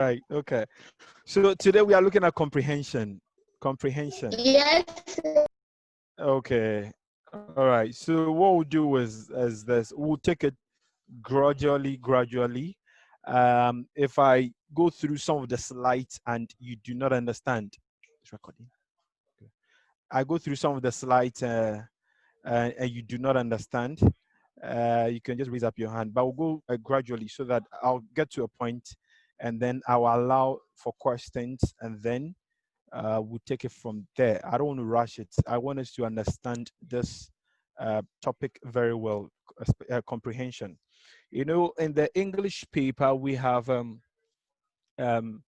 Right. Okay. So today we are looking at comprehension. Comprehension. Yes. Okay. All right. So what we'll do is this. We'll take it gradually. If I go through some of the slides and you do not understand, it's recording. Okay. I go through some of the slides and you do not understand, you can just raise up your hand. But we'll go gradually so that I'll get to a point, and then I'll allow for questions, and then we'll take it from there. I don't want to rush it. I want us to understand this topic very well, comprehension. You know, in the English paper, we have um, um,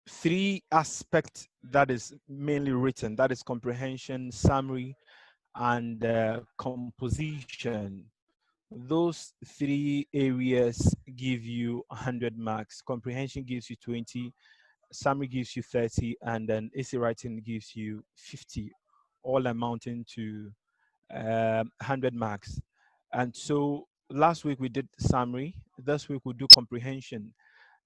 three aspects that is mainly written. That is comprehension, summary, and composition. Those three areas give you 100 marks. Comprehension gives you 20, summary gives you 30, and then essay writing gives you 50, all amounting to 100 marks. And so last week we did summary. This week we'll do comprehension.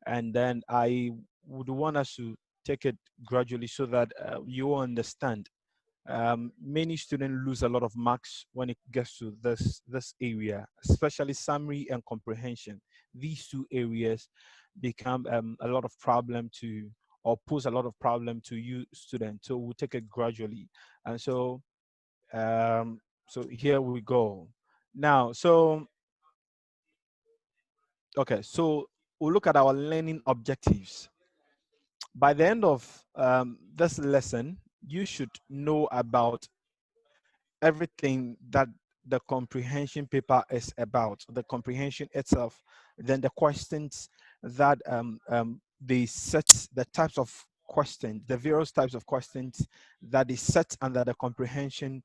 And then I would want us to take it gradually so that you will understand. Many students lose a lot of marks when it gets to this area, especially summary and comprehension. These two areas become a lot of problem to, or pose a lot of problem to you students. So we'll take it gradually. And so so here we go. Now, so okay, so we'll look at our learning objectives. By the end of this lesson, you should know about everything that the comprehension paper is about, the comprehension itself, then the questions that they set, the types of questions, the various types of questions that is set under the comprehension,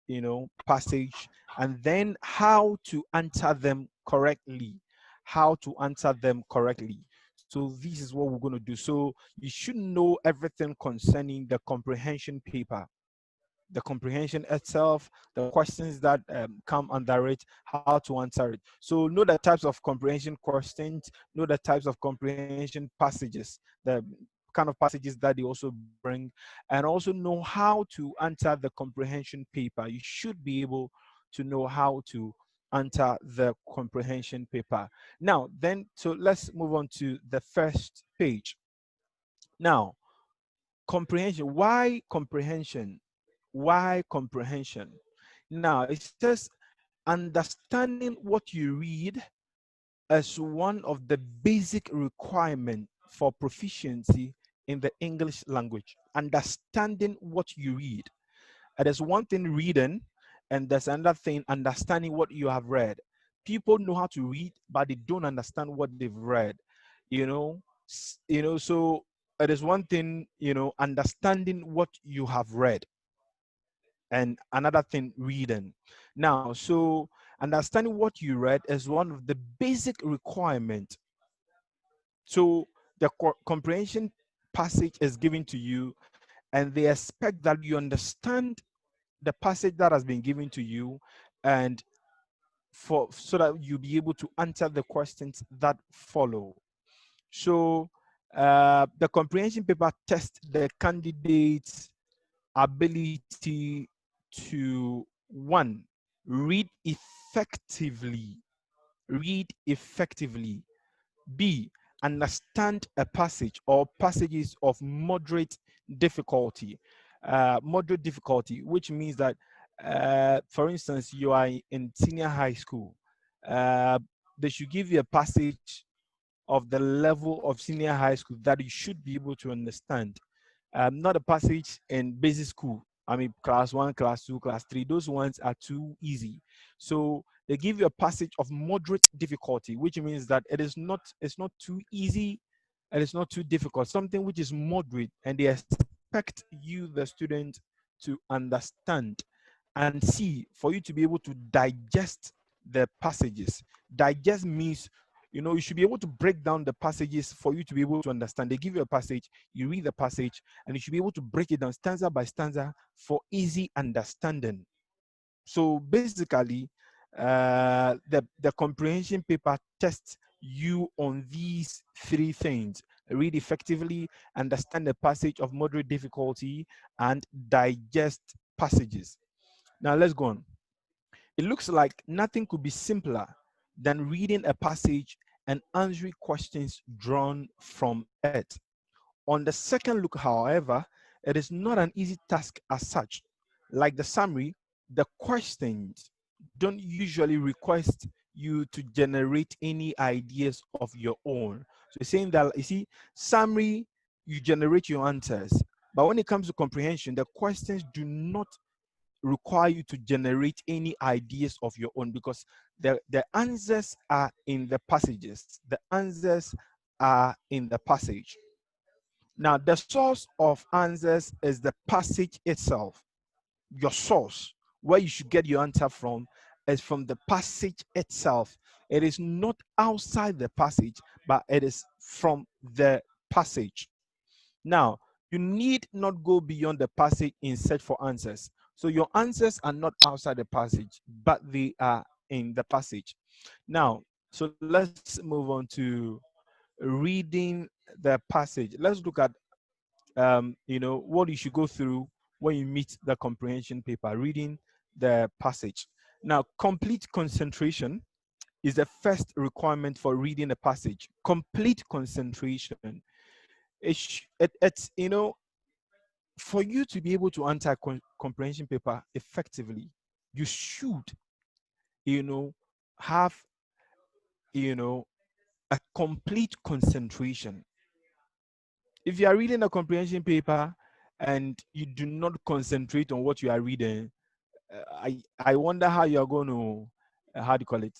you know, passage, and then how to answer them correctly, how to answer them correctly. So this is what we're going to do. So you should know everything concerning the comprehension paper, the comprehension itself, the questions that come under it, how to answer it. So know the types of comprehension questions, know the types of comprehension passages, the kind of passages that they also bring, and also know how to answer the comprehension paper. You should be able to know how to answer the comprehension paper. Now, then, so let's move on to the first page. Now, comprehension. Why comprehension? Why comprehension? Now, it says understanding what you read as one of the basic requirements for proficiency in the English language. Understanding what you read. There's one thing reading, and there's another thing understanding what you have read. People know how to read, but they don't understand what they've read. You know, so it is one thing, you know, understanding what you have read, and another thing reading. Now, so understanding what you read is one of the basic requirements. So the comprehension passage is given to you, and they expect that you understand the passage that has been given to you, and for so that you'll be able to answer the questions that follow. So the comprehension paper tests the candidate's ability to, one, read effectively, read effectively. B, understand a passage or passages of moderate difficulty. Moderate difficulty, which means that, for instance, you are in senior high school. They should give you a passage of the level of senior high school that you should be able to understand. Not a passage in basic school. I mean, class 1, class 2, class 3, those ones are too easy. So they give you a passage of moderate difficulty, which means that it's not too easy and it's not too difficult, something which is moderate, and they expect you, the student, to understand and see, for you to be able to digest the passages. Digest means, you know, you should be able to break down the passages for you to be able to understand. They give you a passage, you read the passage, and you should be able to break it down stanza by stanza for easy understanding. So basically, the comprehension paper tests you on these three things: read effectively, understand the passage of moderate difficulty, and digest passages. Now let's go on. It looks like nothing could be simpler than reading a passage and answering questions drawn from it. On the second look, however, it is not an easy task as such. Like the summary, the questions don't usually request you to generate any ideas of your own. So it's saying that, you see, summary, you generate your answers. But when it comes to comprehension, the questions do not require you to generate any ideas of your own, because the answers are in the passages. The answers are in the passage. Now, the source of answers is the passage itself. Your source, where you should get your answer from, is from the passage itself. It is not outside the passage, but it is from the passage. Now, you need not go beyond the passage in search for answers. So your answers are not outside the passage, but they are in the passage. Now, so let's move on to reading the passage. Let's look at what you should go through when you meet the comprehension paper, reading the passage. Now, complete concentration is the first requirement for reading a passage. Complete concentration. It's for you to be able to answer comprehension paper effectively, you should, have, a complete concentration. If you are reading a comprehension paper and you do not concentrate on what you are reading, I wonder how you are going to, how do you call it,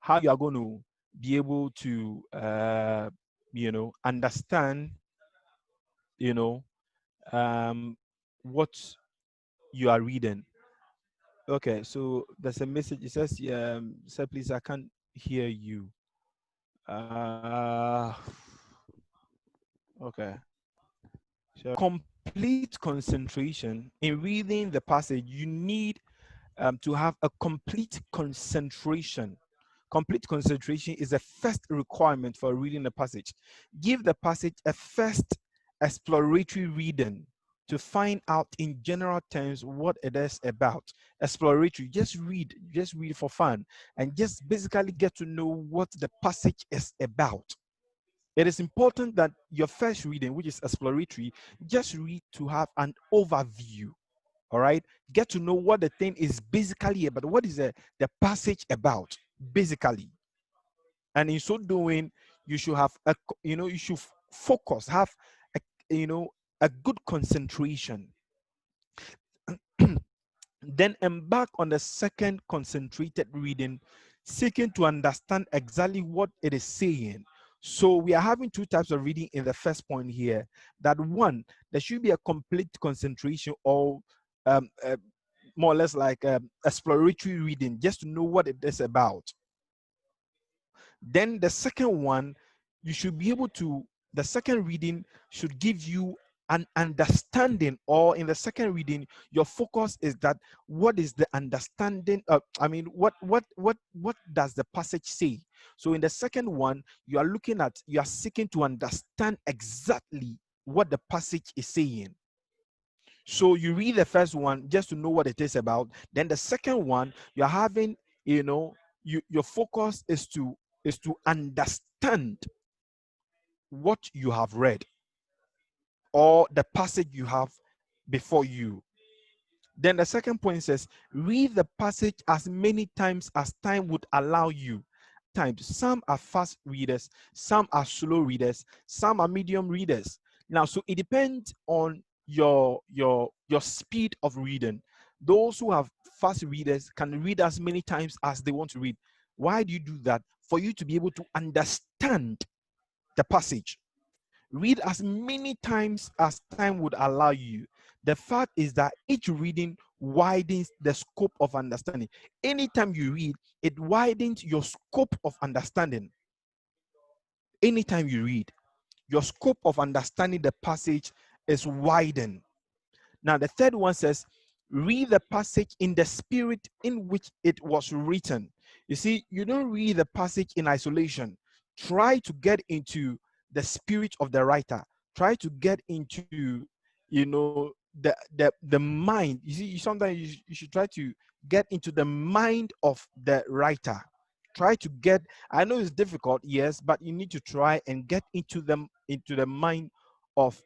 how you are going to be able to, understand, you know, um, what you are reading. Okay, so there's a message. It says, sir, please, I can't hear you. Okay. So complete concentration in reading the passage, you need to have a complete concentration. Complete concentration is the first requirement for reading the passage. Give the passage a first exploratory reading to find out in general terms what it is about. Exploratory, just read for fun, and just basically get to know what the passage is about. It is important that your first reading, which is exploratory, just read to have an overview. All right, get to know what the thing is basically about. What is the passage about basically? And in so doing, you should have you should focus, have a, a good concentration. Then embark on the second concentrated reading, seeking to understand exactly what it is saying. So we are having two types of reading in the first point here. That one, there should be a complete concentration, or more or less like exploratory reading, just to know what it is about. Then the second one, you should be able to, the second reading should give you an understanding, or in the second reading, your focus is that what is the understanding of, what does the passage say? So in the second one, you are seeking to understand exactly what the passage is saying. So you read the first one just to know what it is about. Then the second one, you're having, your focus is to understand what you have read, or the passage you have before you. Then the second point says, read the passage as many times as time would allow you. Some are fast readers, some are slow readers, some are medium readers. Now, so it depends on your speed of reading. Those who have fast readers can read as many times as they want to read. Why do you do that? For you to be able to understand the passage. Read as many times as time would allow you. The fact is that each reading widens the scope of understanding. Anytime you read, it widens your scope of understanding. Anytime you read, your scope of understanding the passage is widened. Now, the third one says, read the passage in the spirit in which it was written. You see, you don't read the passage in isolation. try to get into the spirit of the writer. Try to get into, the mind. You see, sometimes you should try to get into the mind of the writer. Try to get, I know it's difficult, yes, but you need to try and get into the mind of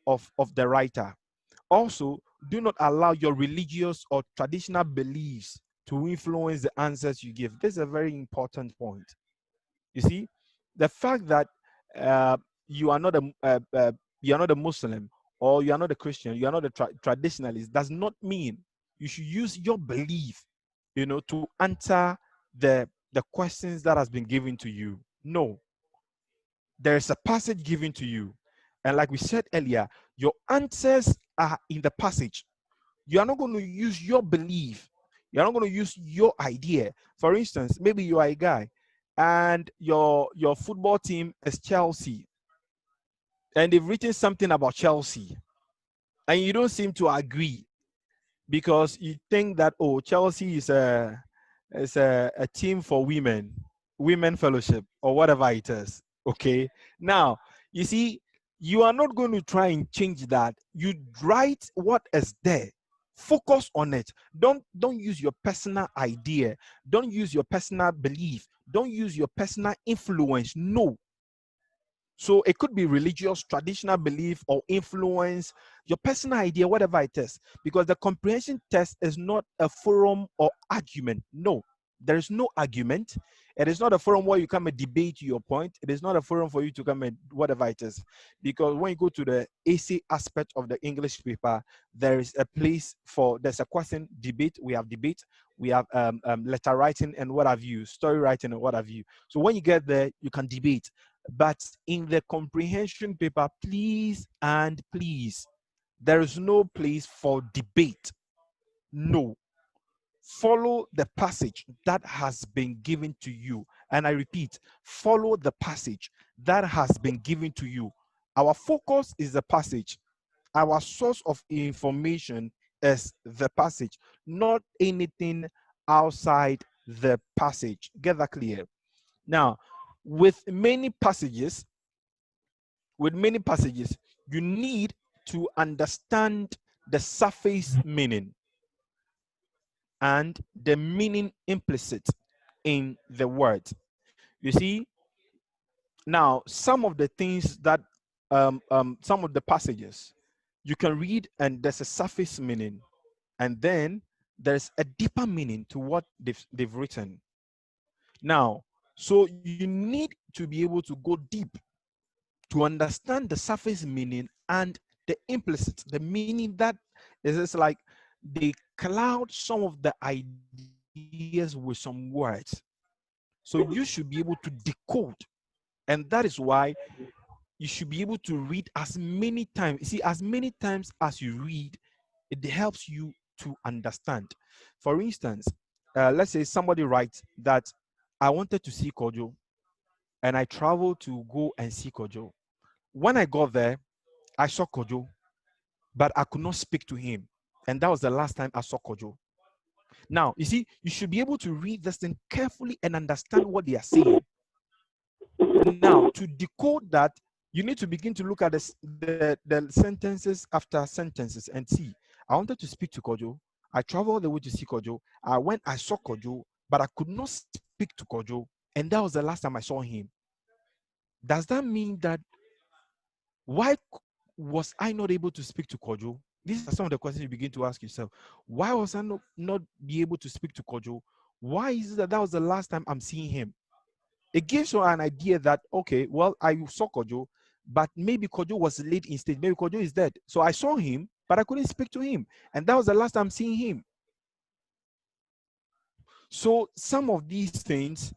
the writer. Also, do not allow your religious or traditional beliefs to influence the answers you give. This is a very important point. You see, the fact that uh, you are not a Muslim, or you are not a Christian, you are not a traditionalist, does not mean you should use your belief, to answer the questions that has been given to you. No, there is a passage given to you, and like we said earlier, your answers are in the passage. You are not going to use your belief. You're not going to use your idea. For instance, maybe you are a guy and your football team is Chelsea, and they've written something about Chelsea, and you don't seem to agree because you think that, oh, Chelsea is a team for women fellowship, or whatever it is. Okay. Now, you see, you are not going to try and change that. You write what is there. Focus on it. Don't use your personal idea. Don't use your personal belief. Don't use your personal influence. No, so it could be religious, traditional belief, or influence, your personal idea, whatever it is. Because the comprehension test is not a forum or argument. No, there is no argument. It is not a forum where you come and debate your point. It is not a forum for you to come and whatever it is. Because when you go to the essay aspect of the English paper, there is a place for, there's a question, debate. We have debate. We have letter writing and what have you, story writing and what have you. So when you get there, you can debate. But in the comprehension paper, please and please, there is no place for debate. No. Follow the passage that has been given to you. And I repeat, follow the passage that has been given to you. Our focus is the passage. Our source of information is the passage, not anything outside the passage. Get that clear? Now, with many passages, you need to understand the surface meaning and the meaning implicit in the word. You see, now some of the things that, some of the passages you can read and there's a surface meaning, and then there's a deeper meaning to what they've written. Now, so you need to be able to go deep to understand the surface meaning and the implicit, the meaning that is just like they cloud some of the ideas with some words. So you should be able to decode. And that is why you should be able to read as many times. You see, as many times as you read, it helps you to understand. For instance, let's say somebody writes that I wanted to see Kojo and I traveled to go and see Kojo. When I got there, I saw Kojo, but I could not speak to him. And that was the last time I saw Kojo. Now, you see, you should be able to read this thing carefully and understand what they are saying. Now, to decode that, you need to begin to look at the sentences after sentences and see. I wanted to speak to Kojo. I traveled the way to see Kojo. I saw Kojo, but I could not speak to Kojo. And that was the last time I saw him. Does that mean that why was I not able to speak to Kojo? These are some of the questions you begin to ask yourself. Why was I not be able to speak to Kojo? Why is it that was the last time I'm seeing him? It gives you an idea that, okay, well, I saw Kojo, but maybe Kojo was late in stage. Maybe Kojo is dead. So I saw him, but I couldn't speak to him. And that was the last time seeing him. So some of these things,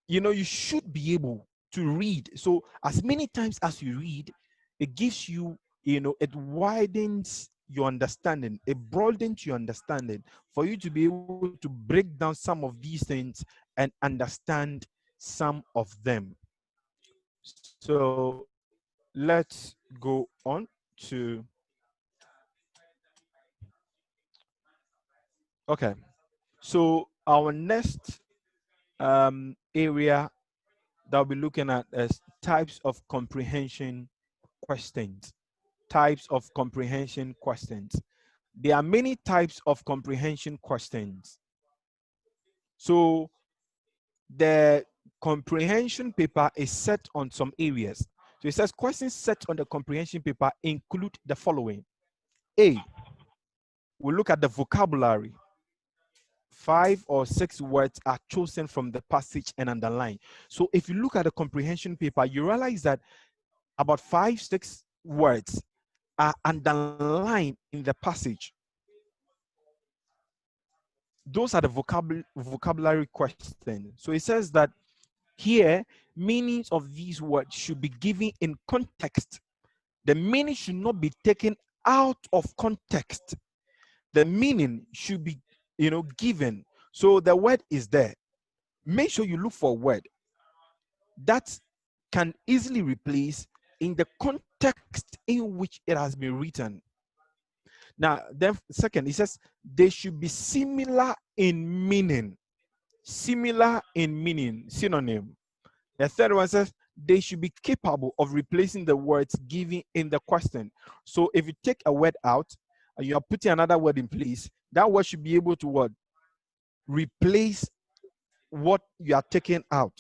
you should be able to read. So as many times as you read, it gives you, it widens your understanding, it broadens your understanding for you to be able to break down some of these things and understand some of them. So let's go on to, okay. So our next area that we'll be looking at as types of comprehension questions. Types of comprehension questions. There are many types of comprehension questions. So the comprehension paper is set on some areas. So it says questions set on the comprehension paper include the following. A, we look at the vocabulary. 5 or 6 words are chosen from the passage and underlined. So if you look at the comprehension paper, you realize that about 5, 6 words are underlined in the passage. Those are the vocabulary questions. So it says that here, meanings of these words should be given in context. The meaning should not be taken out of context. The meaning should be, given. So the word is there. Make sure you look for a word that can easily replace in the context in which it has been written. Now, then second, it says they should be similar in meaning. Similar in meaning, synonym. The third one says they should be capable of replacing the words given in the question. So if you take a word out and you are putting another word in place, that word should be able to what? Replace what you are taking out.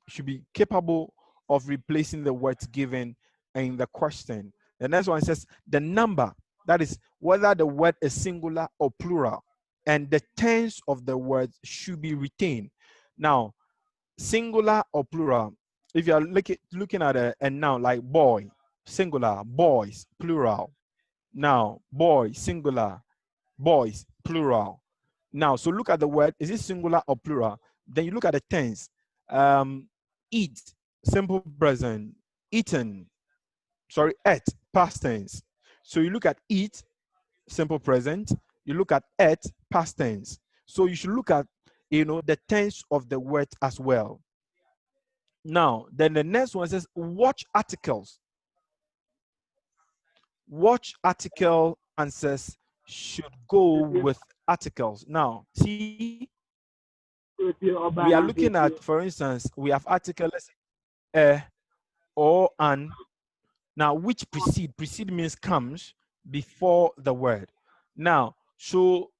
You should be capable of replacing the words given in the question. The next one says the number, that is whether the word is singular or plural, and the tense of the words should be retained. Now, singular or plural, if you are looking at a noun like boy, singular, boys, plural. Now, boy, singular, boys, plural. Now, so look at the word, is it singular or plural? Then you look at the tense. Eat, simple present, eaten, ate, past tense. So you look at eat, simple present, you look at ate, past tense. So you should look at, the tense of the word as well. Now, then the next one says watch articles. Watch article answers should go with articles. Now, see, we are looking at, for instance, we have article, let's say, or an. Now, which precede? Precede means comes before the word. Now, so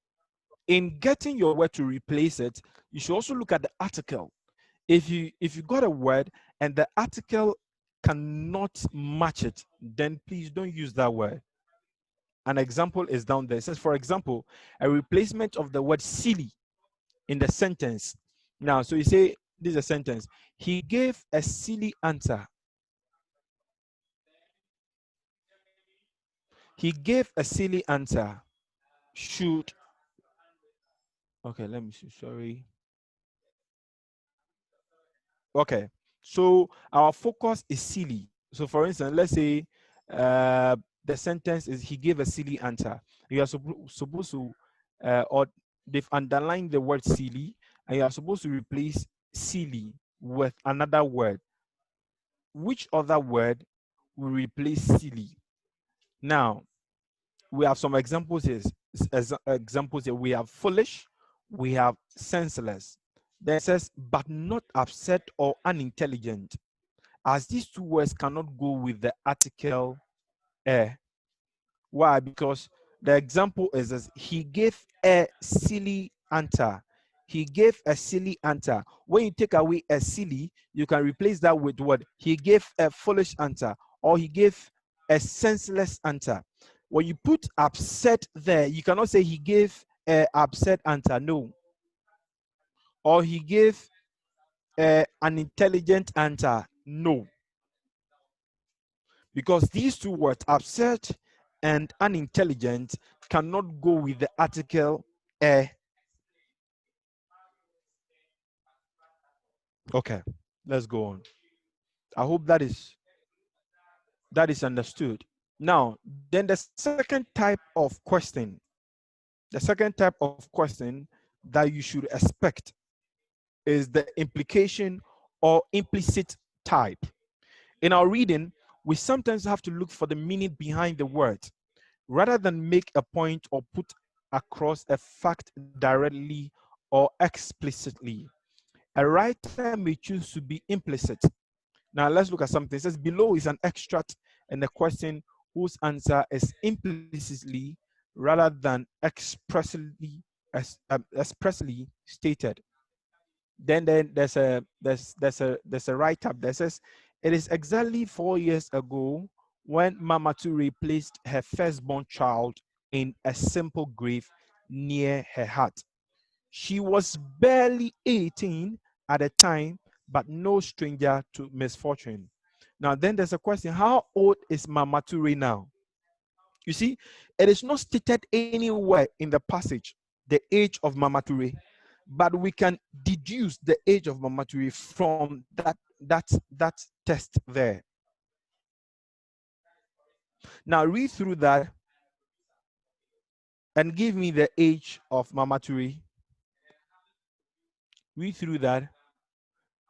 in getting your word to replace it, you should also look at the article. If you got a word and the article cannot match it, then please don't use that word. An example is down there. It says, for example, a replacement of the word silly in the sentence. Now, so you say, this is a sentence. He gave a silly answer. He gave a silly answer. Should, okay, let me see, sorry. Okay, so our focus is silly. So for instance, let's say the sentence is he gave a silly answer. You are supposed to, or they've underlined the word silly, and you are supposed to replace silly with another word. Which other word will replace silly? Now, we have some examples here. Examples here. We have foolish, we have senseless. Then it says, but not upset or unintelligent, as these two words cannot go with the article a. Why? Because the example is this, he gave a silly answer. He gave a silly answer. When you take away a silly, you can replace that with what? He gave a foolish answer, or he gave a senseless answer. When you put upset there, you cannot say he gave a upset answer. No. Or he gave an intelligent answer. No. Because these two words, upset and unintelligent, cannot go with the article a. Okay, let's go on. I hope that is understood. Now, then the second type of question, that you should expect is the implication or implicit type. In our reading, we sometimes have to look for the meaning behind the word rather than make a point or put across a fact directly or explicitly. A writer may choose to be implicit. Now let's look at something. It says below is an extract and a question whose answer is implicitly rather than expressly stated. Then there's a write-up that says it is exactly 4 years ago when Mama Ture placed her firstborn child in a simple grave near her hut. She was barely 18 at the time, but no stranger to misfortune. Now, then there's a question: how old is Mama Ture now? You see, it is not stated anywhere in the passage the age of Mama Ture, but we can deduce the age of Mama Ture from that test there. Now, read through that and give me the age of Mama Ture. Read through that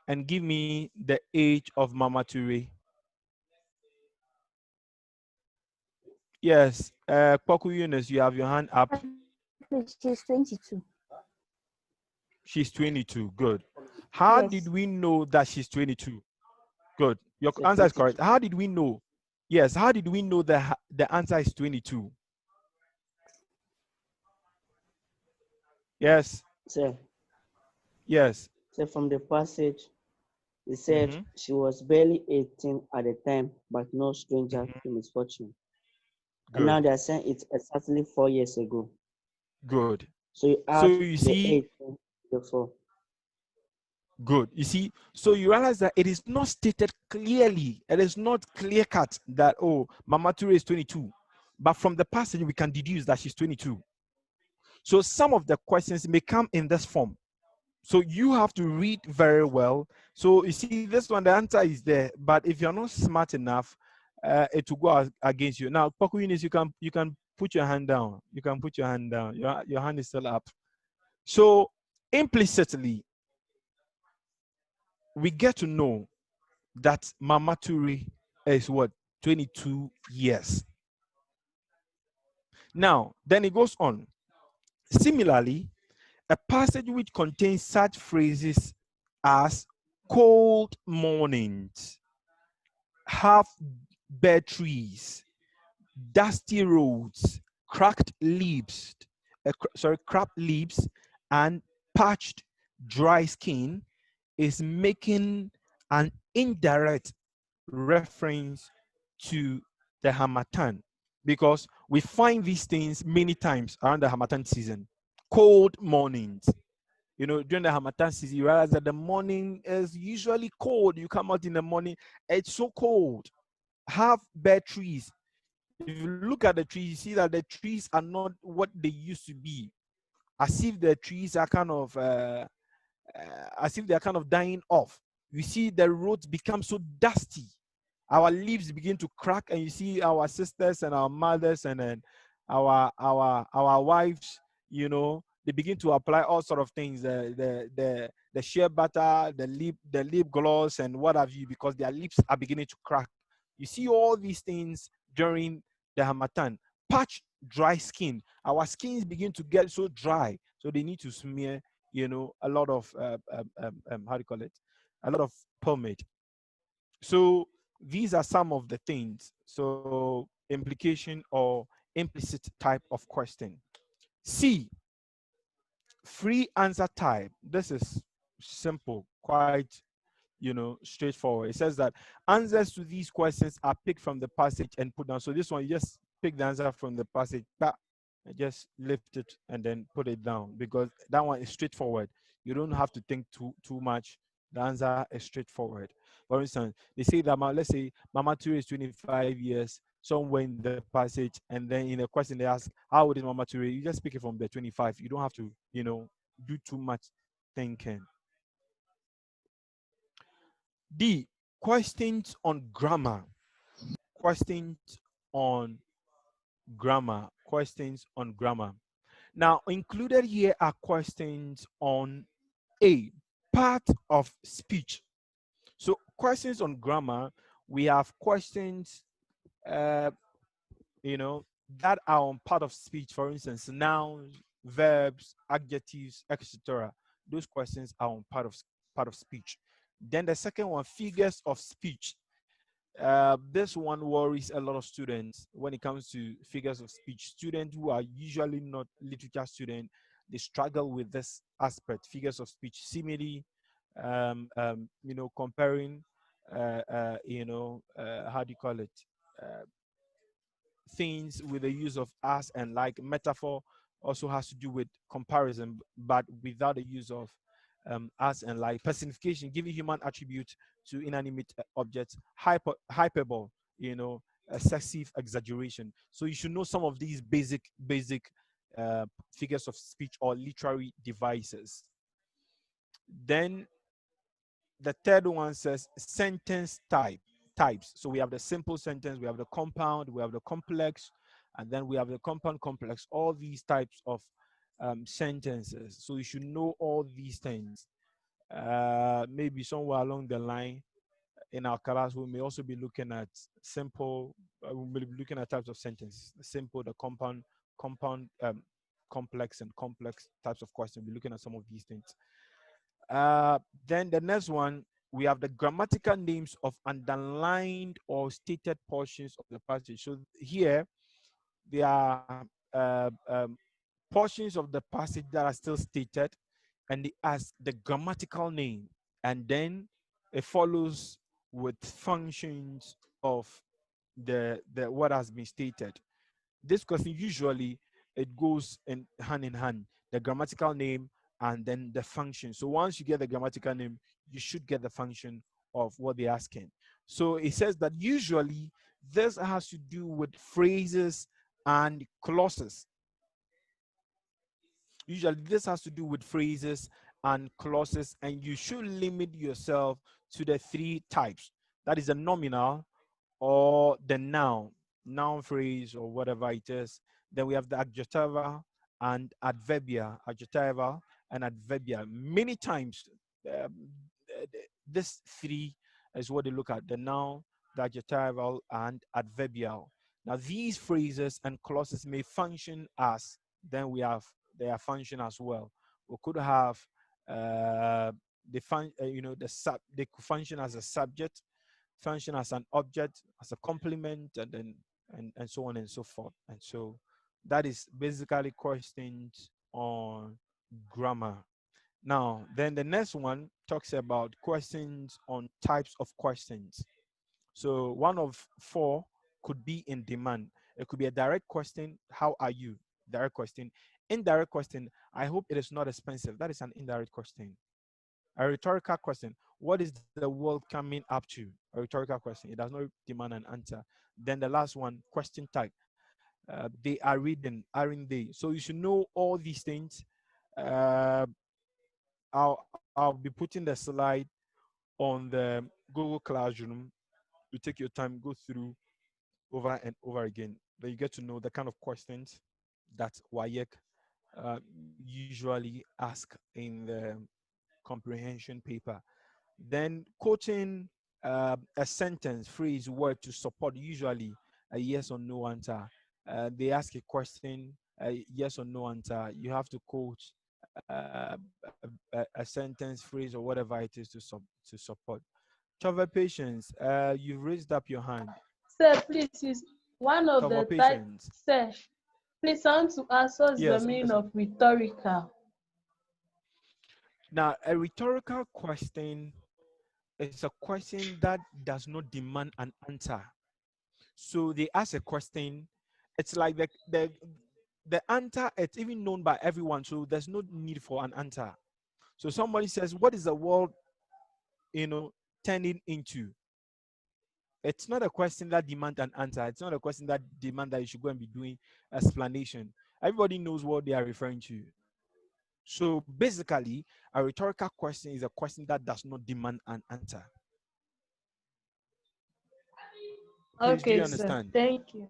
and give me the age of Mama Ture. Yes, Kwaku Yunus, you have your hand up. She's 22. She's 22. Good. How did Yes. we know that she's 22? Good. Your Say answer is 22. correct. How did we know? Yes. How did we know that the answer is 22? Yes. Say, Yes. say from the passage, it said Mm-hmm. she was barely 18 at the time, but no stranger Mm-hmm. to misfortune. And now Good. they're saying it's exactly 4 years ago. Good. So you So add you the see, 18, the 4. good. You see, so you realize that it is not stated clearly. It is not clear cut that, oh, Mama Ture is 22. But from the passage, we can deduce that she's 22. So some of the questions may come in this form. So you have to read very well. So you see, this one, the answer is there. But if you're not smart enough, it will go against you. Now, Paku Eunice, you can put your hand down. You can put your hand down. Your hand is still up. So implicitly, we get to know that Mama Ture is what, 22 years. Now, then it goes on. Similarly, a passage which contains such phrases as cold mornings, half bare trees, dusty roads, cracked leaves, and parched dry skin is making an indirect reference to the Hamatan, because we find these things many times around the Hamatan season. Cold mornings. You know, during the Hamatan season, you realize that the morning is usually cold. You come out in the morning, it's so cold. Have bare trees. If you look at the trees, you see that the trees are not what they used to be. As if the trees are kind of as if they are kind of dying off. You see the roads become so dusty. Our leaves begin to crack, and you see our sisters and our mothers and then our wives, you know, they begin to apply all sort of things, the shea butter, the lip gloss, and what have you, because their lips are beginning to crack. You see all these things during the Hamatan. Patch dry skin. Our skins begin to get so dry, so they need to smear, you know, a lot of how do you call it? A lot of pomade. So these are some of the things. So implication or implicit type of question. C, free answer type. This is simple, quite, you know, straightforward. It says that answers to these questions are picked from the passage and put down. So this one, you just pick the answer from the passage, but just lift it and then put it down, because that one is straightforward. You don't have to think too much. The answer is straightforward. For instance, they say that let's say Mama Ture is 25 years somewhere in the passage, and then in the question they ask, how old is Mama Ture? You just pick it from the 25. You don't have to, you know, do too much thinking. D, questions on grammar. Questions on grammar. Questions on grammar. Now, included here are questions on A, part of speech. So, questions on grammar, we have questions, uh, you know, that are on part of speech. For instance, nouns, verbs, adjectives, etc. Those questions are on part of part of speech. Then the second one, figures of speech. This one worries a lot of students when it comes to figures of speech. Students who are usually not literature students, they struggle with this aspect, figures of speech, simile, comparing, how do you call it? Uh, Things with the use of as and like. Metaphor also has to do with comparison, but without the use of as and like. Personification, giving human attribute to inanimate objects. Hyperbole, excessive exaggeration. So you should know some of these basic figures of speech or literary devices. Then the third one says sentence types. So we have the simple sentence, we have the compound, we have the complex, and then we have the compound complex. All these types of sentences. So you should know all these things. Maybe somewhere along the line in our class, we may also be looking at simple. We may be looking at types of sentences: the simple, the compound, complex, and complex types of questions. We'll be looking at some of these things. Then the next one, we have the grammatical names of underlined or stated portions of the passage. So here, there are portions of the passage that are still stated, and they ask the grammatical name, and then it follows with functions of the what has been stated. This question usually it goes in hand, the grammatical name and then the function. So once you get the grammatical name, you should get the function of what they're asking. So it says that usually this has to do with phrases and clauses. Usually this has to do with phrases and clauses, and you should limit yourself to the three types. That is the nominal, or the noun phrase, or whatever it is. Then we have the adjectival and adverbial. Adjectival and adverbial. Many times, this three is what they look at: the noun, the adjectival, and adverbial. Now, these phrases and clauses may function as, then we have their function as well. We could have they could function as a subject, function as an object, as a complement, and then and so on and so forth. And so that is basically questions on grammar. Now, then the next one talks about questions on types of questions. So one of four could be in demand. It could be a direct question, how are you? Direct question. Indirect question, I hope it is not expensive. That is an indirect question. A rhetorical question, what is the world coming up to? A rhetorical question, it does not demand an answer. Then the last one, question type. They are reading, aren't they? So you should know all these things. Uh, I'll be putting the slide on the Google Classroom. You take your time, go through over and over again. Then you get to know the kind of questions that WAEC usually ask in the comprehension paper. Then quoting a sentence, phrase, word to support, usually a yes or no answer. They ask a question, a yes or no answer. You have to quote a sentence, phrase, or whatever it is to support. Travel patience, you've raised up your hand. Sir, please use one of Travel the type. patience. Sir, please, I want to ask what's the Yes, I'm meaning listening. of rhetorical? Now, a rhetorical question is a question that does not demand an answer. So they ask a question. It's like the answer. It's even known by everyone. So there's no need for an answer. So somebody says, "What is the world, turning into?" It's not a question that demands an answer. It's not a question that demands that you should go and be doing explanation. Everybody knows what they are referring to. So basically, a rhetorical question is a question that does not demand an answer. Please, do you Okay, sir. understand? Thank you.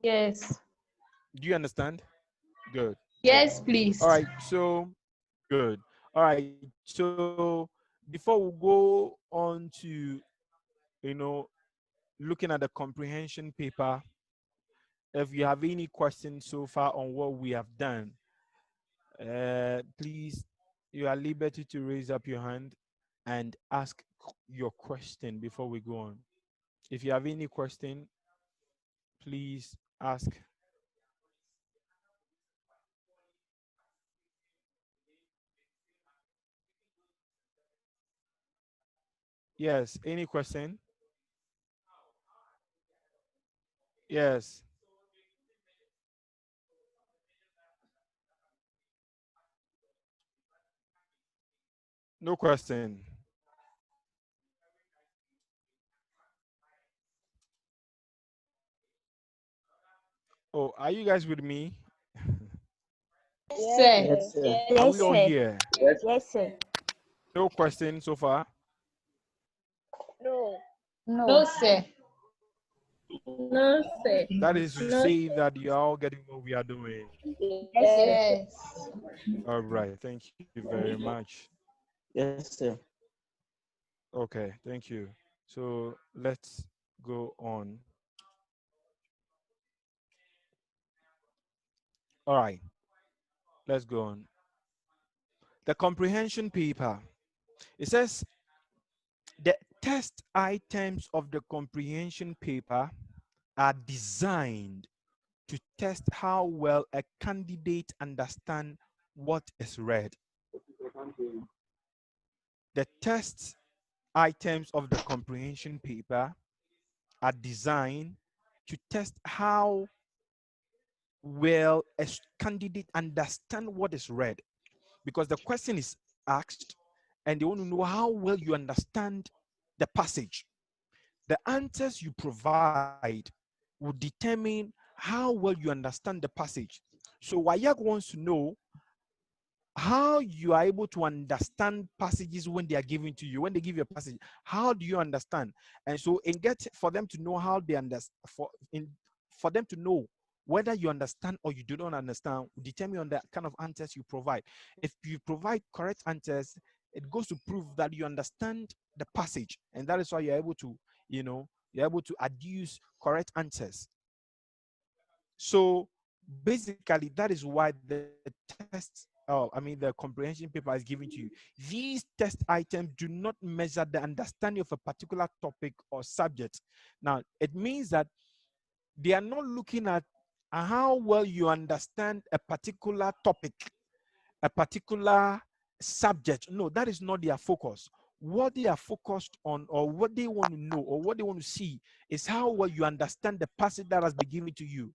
Yes. Do you understand? Good, good. Yes, please. All right, so good. All right, so before we go on to, you know, looking at the comprehension paper, if you have any questions so far on what we have done, please, you are liberty to raise up your hand. and ask your question before we go on. If you have any question, please ask. Yes, any question? Yes. No question. Oh, are you guys with me? Sir. Yes, sir. Are Yes, we all sir. here? Yes, sir. No question so far? No. No, sir. No, sir. That is to No. say that you are all getting what we are doing. Yes, sir. Yes. All right. Thank you very much. Yes, sir. Okay. Thank you. So let's go on. All right. Let's go on. The comprehension paper. It says the test items of the comprehension paper are designed to test how well a candidate understands what is read. The test items of the comprehension paper are designed to test how well a candidate understand what is read, because the question is asked and they want to know how well you understand the passage. The answers you provide will determine how well you understand the passage. So Wayak wants to know how you are able to understand passages when they are given to you. When they give you a passage, how do you understand? And so in get for them to know how they understand, for them to know whether you understand or you do not understand will determine on the kind of answers you provide. If you provide correct answers, it goes to prove that you understand the passage, and that is why you're able to, you're able to adduce correct answers. So basically, that is why the the comprehension paper is given to you. These test items do not measure the understanding of a particular topic or subject. Now, it means that they are not looking at how well you understand a particular topic, a particular subject. No, that is not their focus. What they are focused on, or what they want to know, or what they want to see, is how well you understand the passage that has been given to you.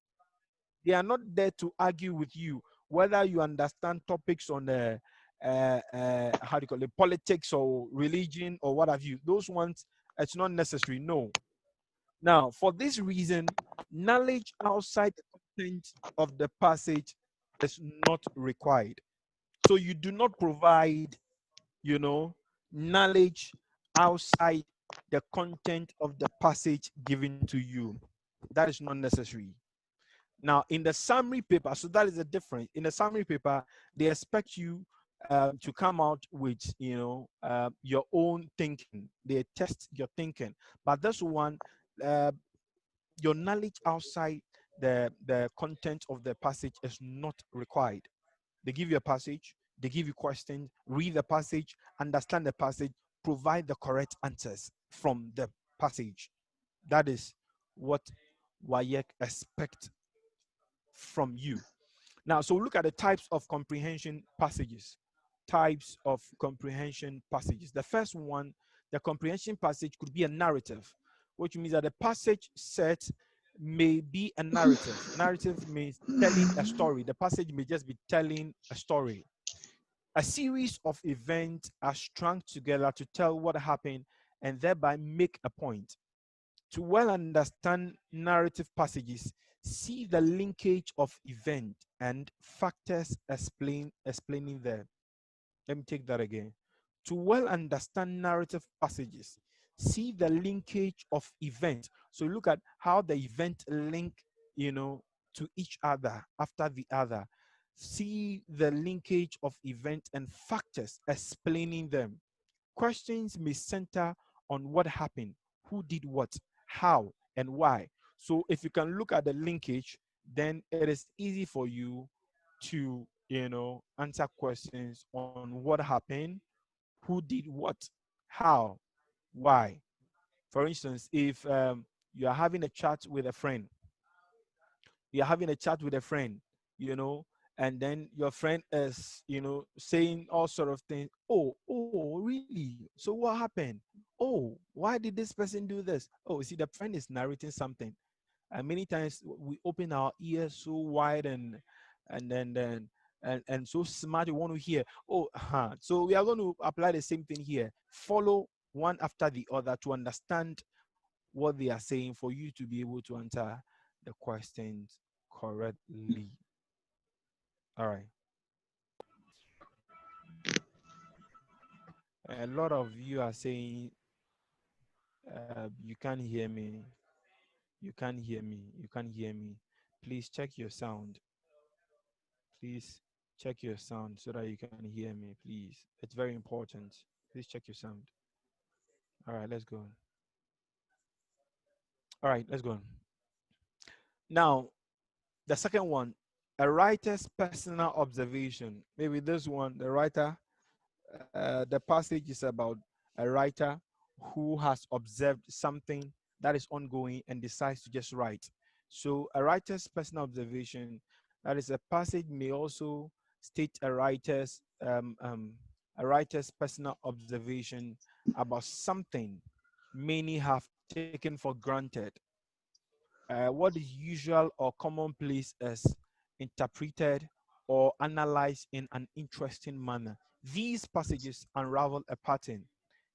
They are not there to argue with you whether you understand topics on how do you call it, politics or religion or what have you. Those ones, it's not necessary. No. Now, for this reason, knowledge outside the content of the passage is not required. So you do not provide, knowledge outside the content of the passage given to you. That is not necessary. Now, in the summary paper, so that is the difference. In the summary paper, they expect you to come out with, your own thinking. They test your thinking. But this one, uh, your knowledge outside the content of the passage is not required. They give you a passage, they give you questions, read the passage, understand the passage, provide the correct answers from the passage. That is what WAEC expect from you. Now, so look at the types of comprehension passages. Types of comprehension passages. The first one, the comprehension passage could be a narrative, which means that the passage set may be a narrative. Narrative means telling a story. The passage may just be telling a story. A series of events are strung together to tell what happened and thereby make a point. To well understand narrative passages, see the linkage of event and factors explaining them. Let me take that again. To well understand narrative passages, see the linkage of event. So look at how the event link, to each other after the other. See the linkage of event and factors explaining them. Questions may center on what happened, who did what, how, and why. So if you can look at the linkage, then it is easy for you to, answer questions on what happened, who did what, How? Why? For instance, if you are having a chat with a friend, you're having a chat with a friend, you know, and then your friend is, you know, saying all sort of things. Oh, really? So what happened? Oh, why did this person do this? Oh, see, the friend is narrating something, and many times we open our ears so wide and so smart we want to hear. Oh, so we are going to apply the same thing here. Follow one after the other to understand what they are saying for you to be able to answer the questions correctly. All right. A lot of you are saying you can't hear me. You can't hear me. You can't hear me. Please check your sound. Please check your sound so that you can hear me. Please. It's very important. Please check your sound. All right, let's go on. All right, let's go on. Now, the second one, a writer's personal observation. Maybe this one, the writer, the passage is about a writer who has observed something that is ongoing and decides to just write. So a writer's personal observation, that is a passage may also state a writer's personal observation about something many have taken for granted. What is usual or commonplace is interpreted or analyzed in an interesting manner. These passages unravel a pattern,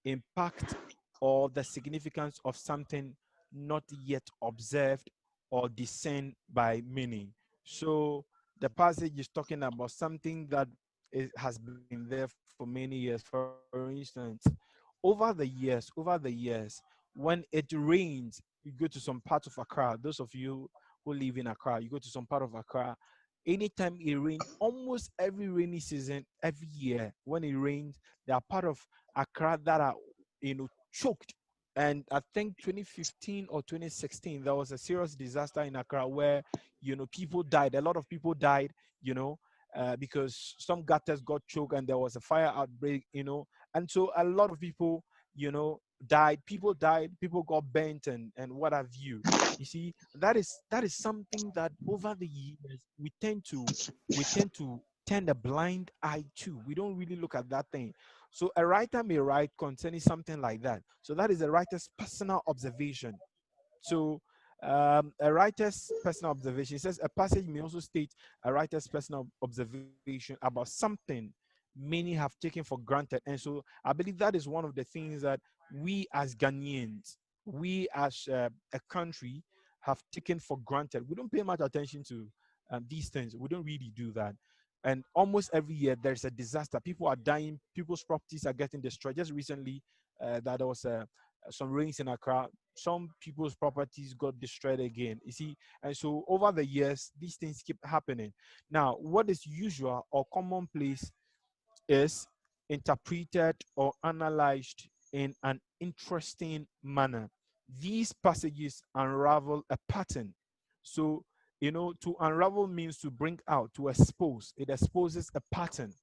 impact, or the significance of something not yet observed or discerned by many. So the passage is talking about something that has been there for many years. For instance, over the years, when it rains, you go to some parts of Accra. Those of you who live in Accra, you go to some part of Accra. Anytime it rains, almost every rainy season, every year, when it rains, there are part of Accra that are, choked. And I think 2015 or 2016, there was a serious disaster in Accra where, people died. A lot of people died, because some gutters got choked and there was a fire outbreak, and so a lot of people, died, people got bent and what have you. You see, that is something that over the years we tend to turn a blind eye to. We don't really look at that thing. So a writer may write concerning something like that. So that is a writer's personal observation. So a writer's personal observation says a passage may also state a writer's personal observation about something many have taken for granted. And so I believe that is one of the things that we as Ghanaians, we as a country have taken for granted. We don't pay much attention to these things. We don't really do that. And almost every year there's a disaster. People are dying. People's properties are getting destroyed. Just recently, that there was some rains in Accra. Some people's properties got destroyed again. You see, and so over the years, these things keep happening. Now, what is usual or commonplace is interpreted or analyzed in an interesting manner. These passages unravel a pattern. So, to unravel means to bring out, to expose. It exposes a pattern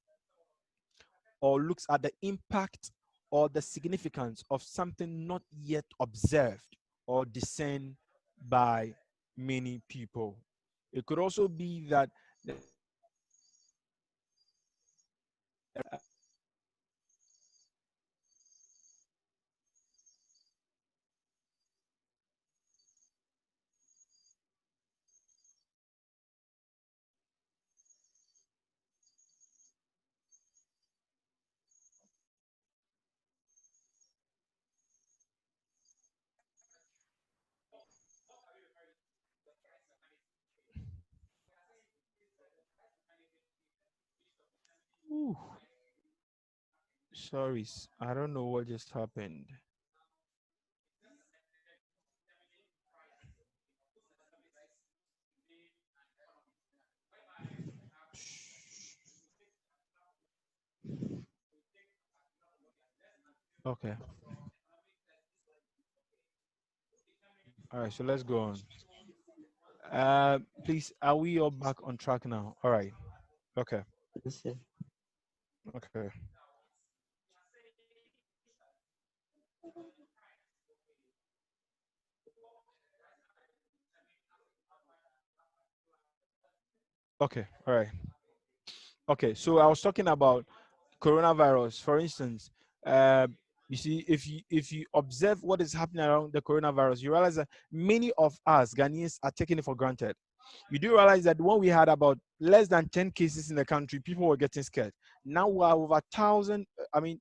or looks at the impact or the significance of something not yet observed or discerned by many people. It could also be that the Ooh, sorry, I don't know what just happened. Okay. All right, so let's go on. Please, are we all back on track now? All right. Okay. Yes, sir. Okay. Okay, all right. Okay, so I was talking about coronavirus. For instance, uh, you see, if you observe what is happening around the coronavirus, you realize that many of us Ghanaians are taking it for granted. You do realize that when we had about less than 10 cases in the country, people were getting scared. Now we are over 1,000. I mean,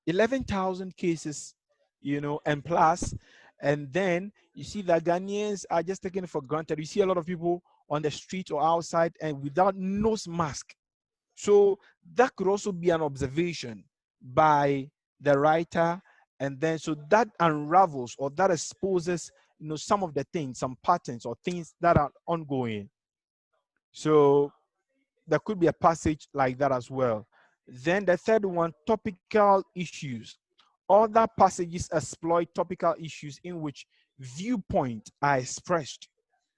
11,000 cases, and plus. And then you see that Ghanaians are just taking it for granted. You see a lot of people on the street or outside and without nose mask. So that could also be an observation by the writer. And then so that unravels or that exposes, some of the things, some patterns or things that are ongoing. So there could be a passage like that as well. Then the third one, topical issues. Other passages exploit topical issues in which viewpoints are expressed,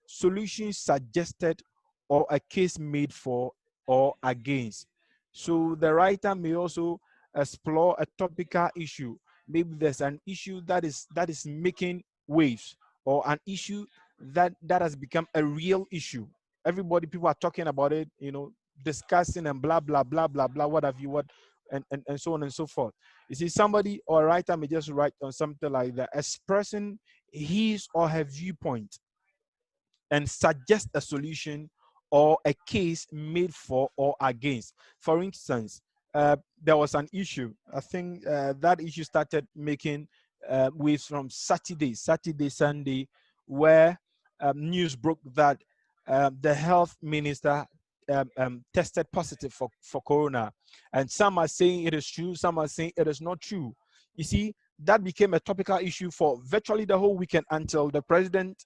solutions suggested, or a case made for or against. So the writer may also explore a topical issue. Maybe there's an issue that is making waves, or an issue that has become a real issue. Everybody, people are talking about it, discussing and blah blah blah blah blah, what have you, what, and so on and so forth. You see, somebody or a writer may just write on something like that, expressing his or her viewpoint and suggest a solution or a case made for or against. For instance, there was an issue. I think that issue started making waves from Sunday, where news broke that the health minister tested positive for corona. And some are saying it is true, some are saying it is not true. You see, that became a topical issue for virtually the whole weekend until the president,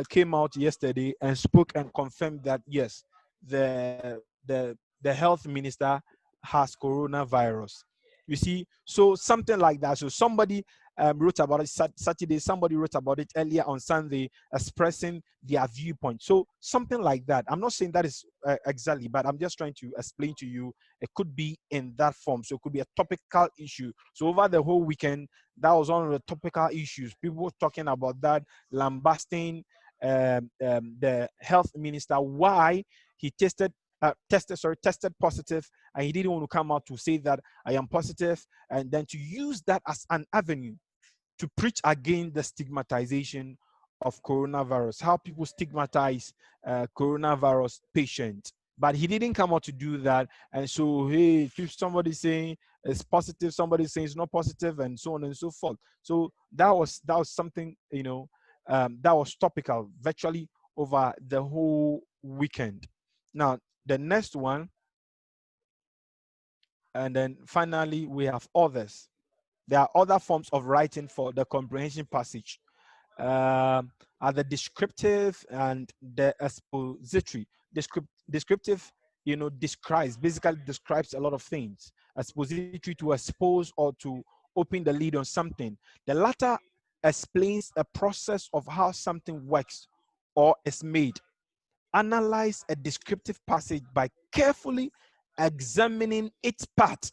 came out yesterday and spoke and confirmed that yes, the health minister has coronavirus. You see, so something like that. So somebody wrote about it Saturday. Somebody wrote about it earlier on Sunday, expressing their viewpoint. So something like that. I'm not saying that is exactly, but I'm just trying to explain to you. It could be in that form. So it could be a topical issue. So over the whole weekend, that was one of the topical issues. People were talking about that, lambasting the health minister, why he tested positive, and he didn't want to come out to say that I am positive, and then to use that as an avenue to preach against the stigmatization of coronavirus, how people stigmatize coronavirus patients. But he didn't come out to do that. And so, hey, if somebody saying it's positive, somebody saying it's not positive, and so on and so forth. So that was something, that was topical virtually over the whole weekend. Now, the next one, and then finally we have others. There are other forms of writing for the comprehension passage. Are the descriptive and the expository. Descriptive, basically describes a lot of things. Expository, to expose or to open the lid on something. The latter explains a process of how something works or is made. Analyze a descriptive passage by carefully examining its part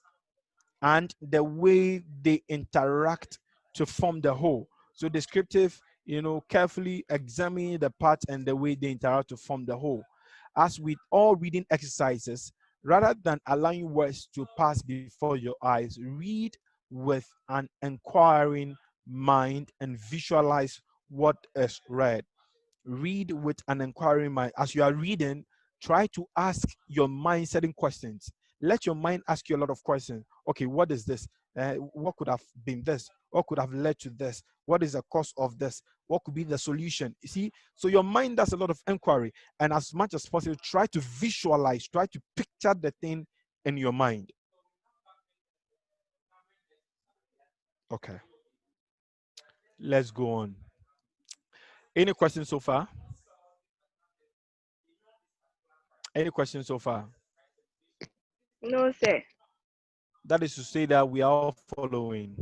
and the way they interact to form the whole. So descriptive, carefully examine the parts and the way they interact to form the whole. As with all reading exercises, rather than allowing words to pass before your eyes, read with an inquiring mind and visualize what is read. Read with an inquiring mind. As you are reading, try to ask your mind certain questions. Let your mind ask you a lot of questions. Okay, what is this? What could have been this? What could have led to this? What is the cause of this? What could be the solution? You see, so your mind does a lot of inquiry, and as much as possible, try to visualize, try to picture the thing in your mind. Okay, let's go on. Any questions so far? Any questions so far? No, sir. That is to say that we are all following.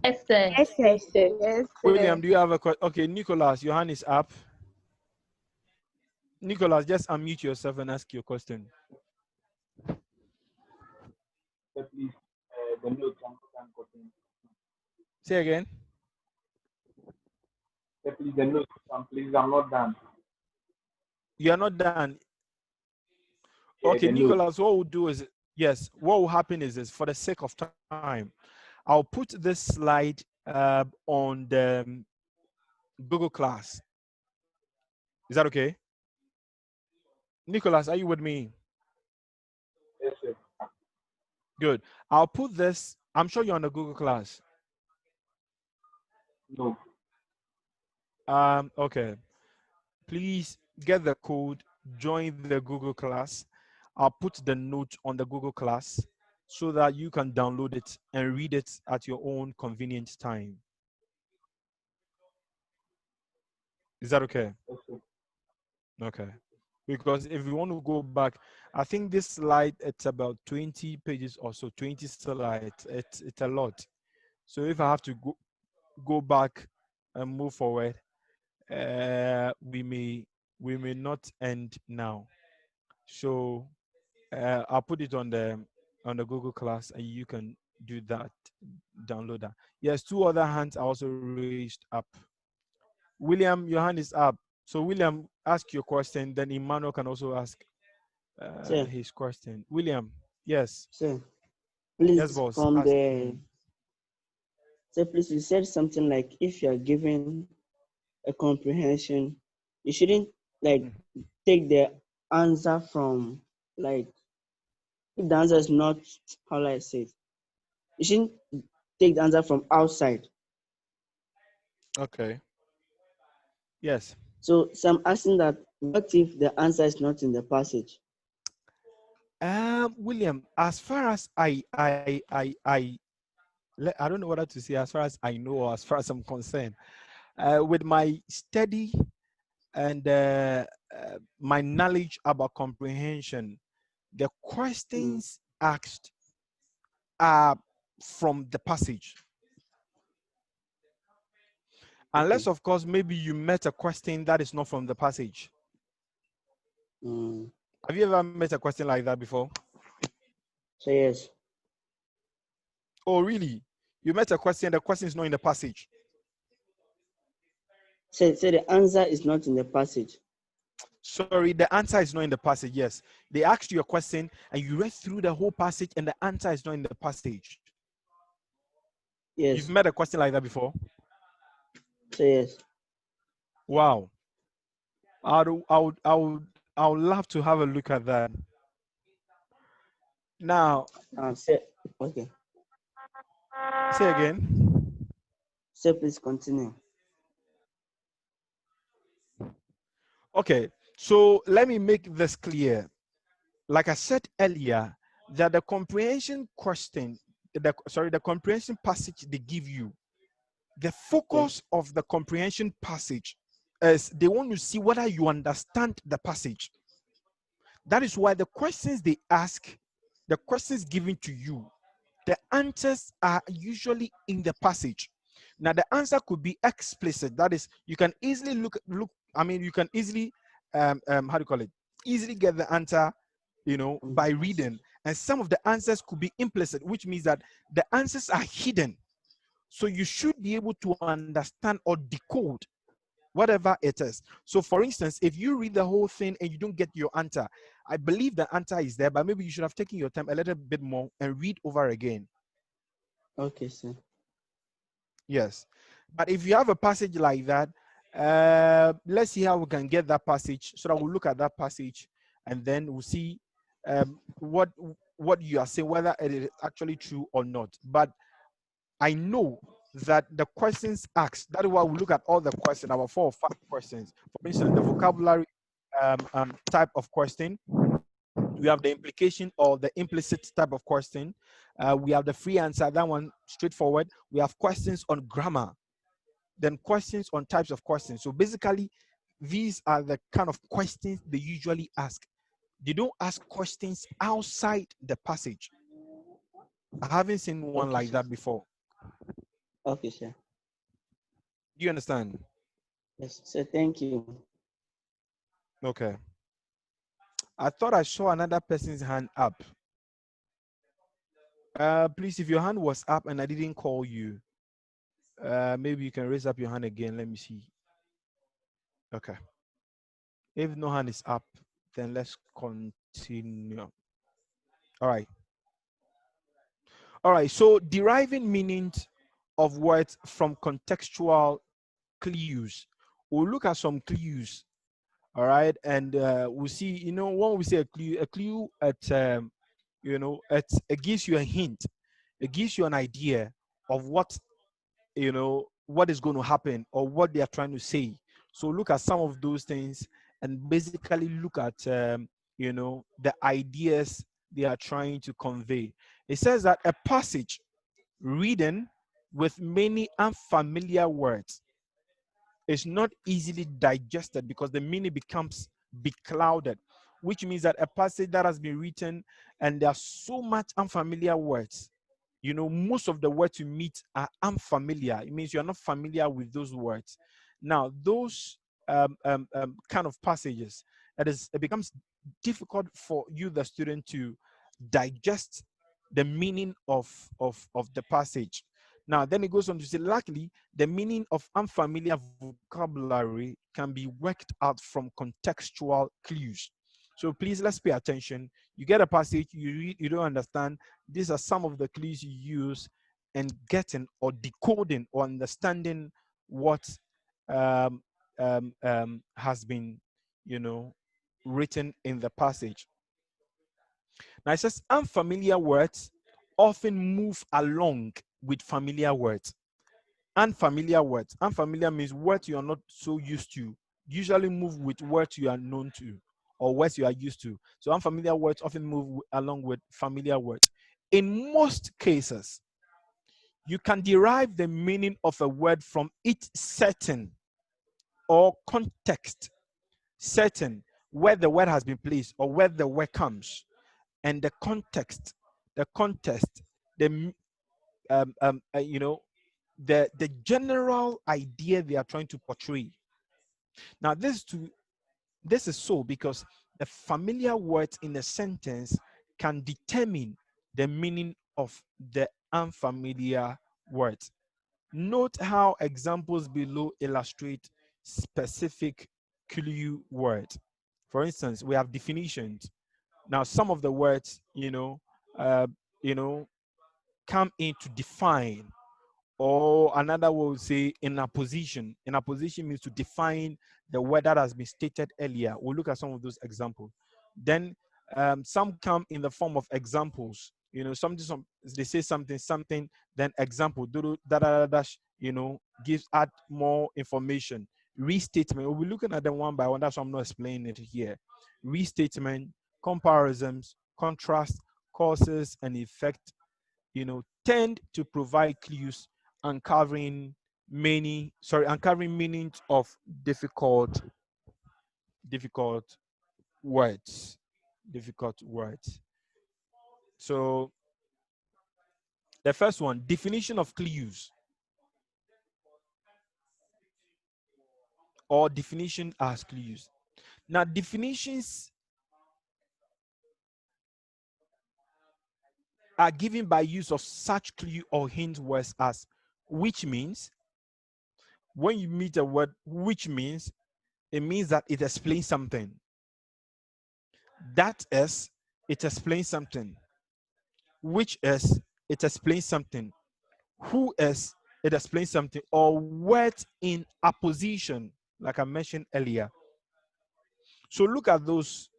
Yes, sir. Yes, sir. Yes, sir. Yes, William, do you have a question? Okay, Nicholas, your hand is up. Nicholas, just unmute yourself and ask your question. Please, the notes I'm cutting. Say again. Please, the notes, please, I'm not done. You're not done. Yeah, Okay, the note. Nicholas, what we'll do is, yes, what will happen is for the sake of time, I'll put this slide on the Google Class. Is that okay? Nicholas, are you with me? Yes, sir. Good. I'll put this, I'm sure you're on the Google Class. No. Okay. Please get the code, join the Google Class. I'll put the note on the Google Class so that you can download it and read it at your own convenient time. Is that okay? Yes, sir. Okay. Because if you want to go back, I think this slide, it's about 20 pages or so, 20 slides. It's a lot. So if I have to go back and move forward, we may not end now. So I'll put it on the Google Class, and you can do that, download that. Yes, two other hands are also raised up. William, your hand is up. So William, ask your question. Then Emmanuel can also ask Sir, his question. William, yes, sir, yes, please boss. from Ask. the sir, please you said something like if you are given a comprehension, you shouldn't like Mm. take the answer from like if the answer is not how do I say it, you shouldn't take the answer from outside. Okay. Yes. So I'm asking that what if the answer is not in the passage? William, as far as I don't know whether to say as far as I know or as far as I'm concerned, with my study and my knowledge about comprehension, the Mm, questions asked are from the passage. okay. Unless, of course, maybe you met a question that is not from the passage. Mm, Have you ever met a question like that before? so yes. Oh, really? You met a question, the question is not in the passage. Say the answer is not in the passage. Sorry, the answer is not in the passage. Yes. They asked you a question and you read through the whole passage and the answer is not in the passage. You've Yes. met a question like that before? So yes. Wow. I would love to have a look at that. Now, Say okay. say again. So please continue. Okay, so let me make this clear. Like I said earlier, that the comprehension question, the comprehension passage they give you, the Okay. focus of the comprehension passage is they want to see whether you understand the passage. That is why the questions they ask, the questions given to you, the answers are usually in the passage. Now, the answer could be explicit. That is, you can easily look. I mean, you can easily, how do you call it? Easily get the answer, Mm, by reading. And some of the answers could be implicit, which means that the answers are hidden. So you should be able to understand or decode whatever it is. So, for instance, if you read the whole thing and you don't get your answer, I believe the answer is there, but maybe you should have taken your time a little bit more and read over again. okay, sir. Yes. But if you have a passage like that, let's see how we can get that passage so that we'll look at that passage and then we'll see what you are saying, whether it is actually true or not. But I know that the questions asked, that is why we look at all the questions, about 4 or 5 questions. For instance, the vocabulary type of question, we have the implication or the implicit type of question. We have the free answer, that one straightforward. We have questions on grammar, then questions on types of questions. So basically, these are the kind of questions they usually ask. They don't ask questions outside the passage. I haven't seen one Okay, like sir. that before. Okay, sir. Do you understand? Yes. So thank you. Okay. I thought I saw another person's hand up. Please, if your hand was up and I didn't call you, maybe you can raise up your hand again. Let me see. Okay. If no hand is up, then let's continue. All right. All right. So deriving meanings of words from contextual clues. We'll look at some clues. All right. And we'll see, when we say a clue at, it gives you a hint. It gives you an idea of what what is going to happen or what they are trying to say. So look at some of those things and basically look at the ideas they are trying to convey. It says that a passage written with many unfamiliar words is not easily digested because the meaning becomes beclouded, which means that a passage that has been written and there are so much unfamiliar words, most of the words you meet are unfamiliar. It means you're not familiar with those words. Now, those kind of passages, it becomes difficult for you, the student, to digest the meaning of the passage. Now, then it goes on to say, luckily, the meaning of unfamiliar vocabulary can be worked out from contextual clues. So please, let's pay attention. You get a passage, you read, you don't understand. These are some of the clues you use in getting or decoding or understanding what has been, written in the passage. Now it says unfamiliar words often move along with familiar words. Unfamiliar words. Unfamiliar means words you are not so used to. Usually move with words you are known to or words you are used to. So unfamiliar words often move along with familiar words. In most cases, you can derive the meaning of a word from its setting or context. Setting, where the word has been placed or where the word comes, and the context, the the general idea they are trying to portray. Now, this is so because the familiar words in a sentence can determine the meaning of the unfamiliar words. Note how examples below illustrate specific clue words. For instance, we have definitions. Now, some of the words, uh, you know, come in to define, or another will say in a position. In a position means to define the word that has been stated earlier. We'll look at some of those examples. Then some come in the form of examples. They say something, then example, dash, gives add more information. Restatement, we'll be looking at them one by one. That's why I'm not explaining it here. Restatement, comparisons, contrast, causes, and effect, tend to provide clues uncovering meanings of difficult words. Difficult words. So the first one, definition of clues or definition as clues. Now, definitions are given by use of such clue or hint words as which means. When you meet a word which means, it means that it explains something. That is, it explains something. Which is, it explains something. Who is, it explains something. Or words in apposition, like I mentioned earlier. So look at those.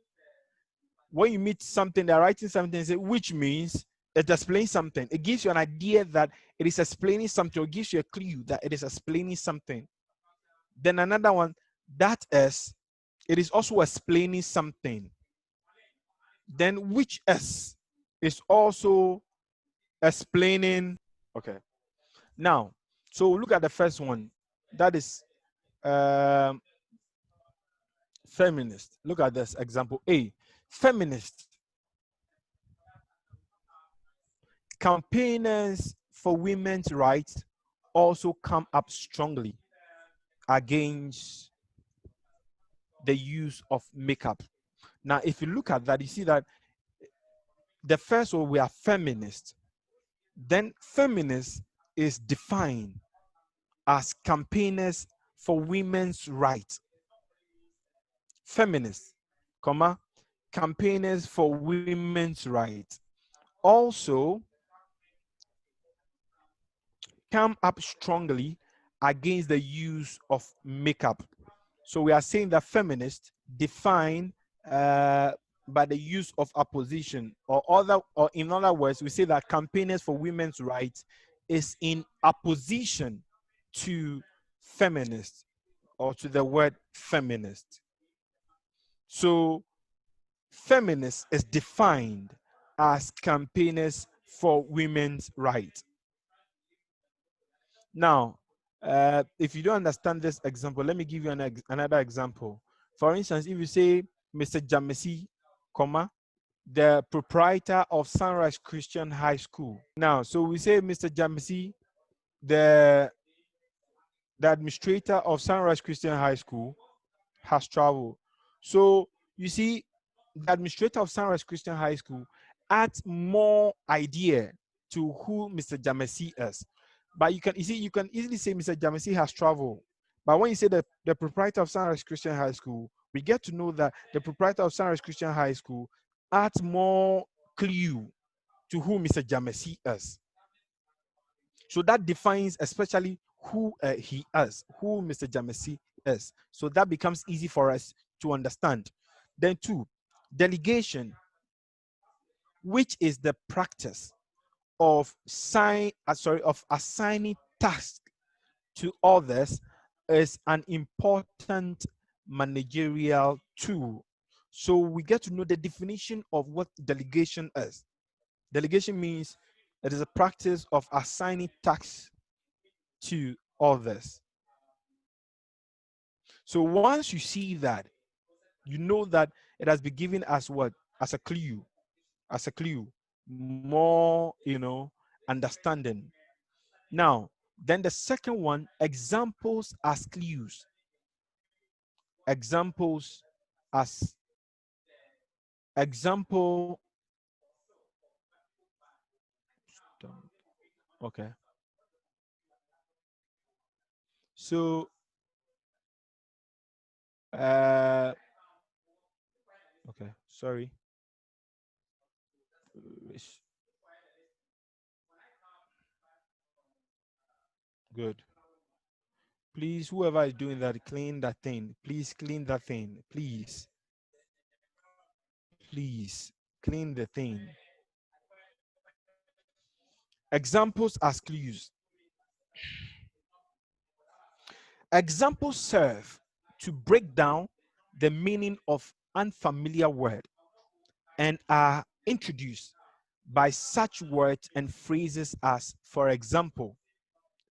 When you meet something, they're writing something, say, which means it explains something. It gives you an idea that it is explaining something, or gives you a clue that it is explaining something. Then another one, that is, it is also explaining something. Then which is also explaining. Okay. Now, so look at the first one. That is feminist. Look at this example A. Feminist. Campaigners for women's rights also come up strongly against the use of makeup. Now, if you look at that, you see that the first one, we are feminist. Then feminist is defined as campaigners for women's rights. feminists, comma, campaigners for women's rights also come up strongly against the use of makeup. So we are saying that feminists define by the use of opposition, or in other words, we say that campaigners for women's rights is in opposition to feminists, or to the word feminist. So feminist is defined as campaigners for women's rights. Now, if you don't understand this example, let me give you another example. For instance, if you say Mr. Jamesi, comma, the proprietor of Sunrise Christian High School. Now, so we say Mr. Jamesi, the administrator of Sunrise Christian High School, has traveled. So you see, the administrator of Sunrise Christian High School adds more idea to who Mr. Jamesi is. But you can easily say Mr. Jamesi has traveled. But when you say the proprietor of Sunrise Christian High School, we get to know that the proprietor of Sunrise Christian High School adds more clue to who Mr. Jamesi is. So that defines especially who he is, who Mr. Jamesi is. So that becomes easy for us to understand. Then two, delegation, which is the practice of assigning tasks to others, is an important managerial tool. So we get to know the definition of what delegation is. Delegation means it is a practice of assigning tasks to others. So once you see that, you know that it has been given as what? As a clue, more, understanding. Now, then the second one, examples as clues. Examples as example. Okay. So, okay, sorry. Good. Please, whoever is doing that, clean that thing. Please clean that thing. Please. Please clean the thing. Examples as clues. Examples serve to break down the meaning of unfamiliar word and are introduced by such words and phrases as, for example,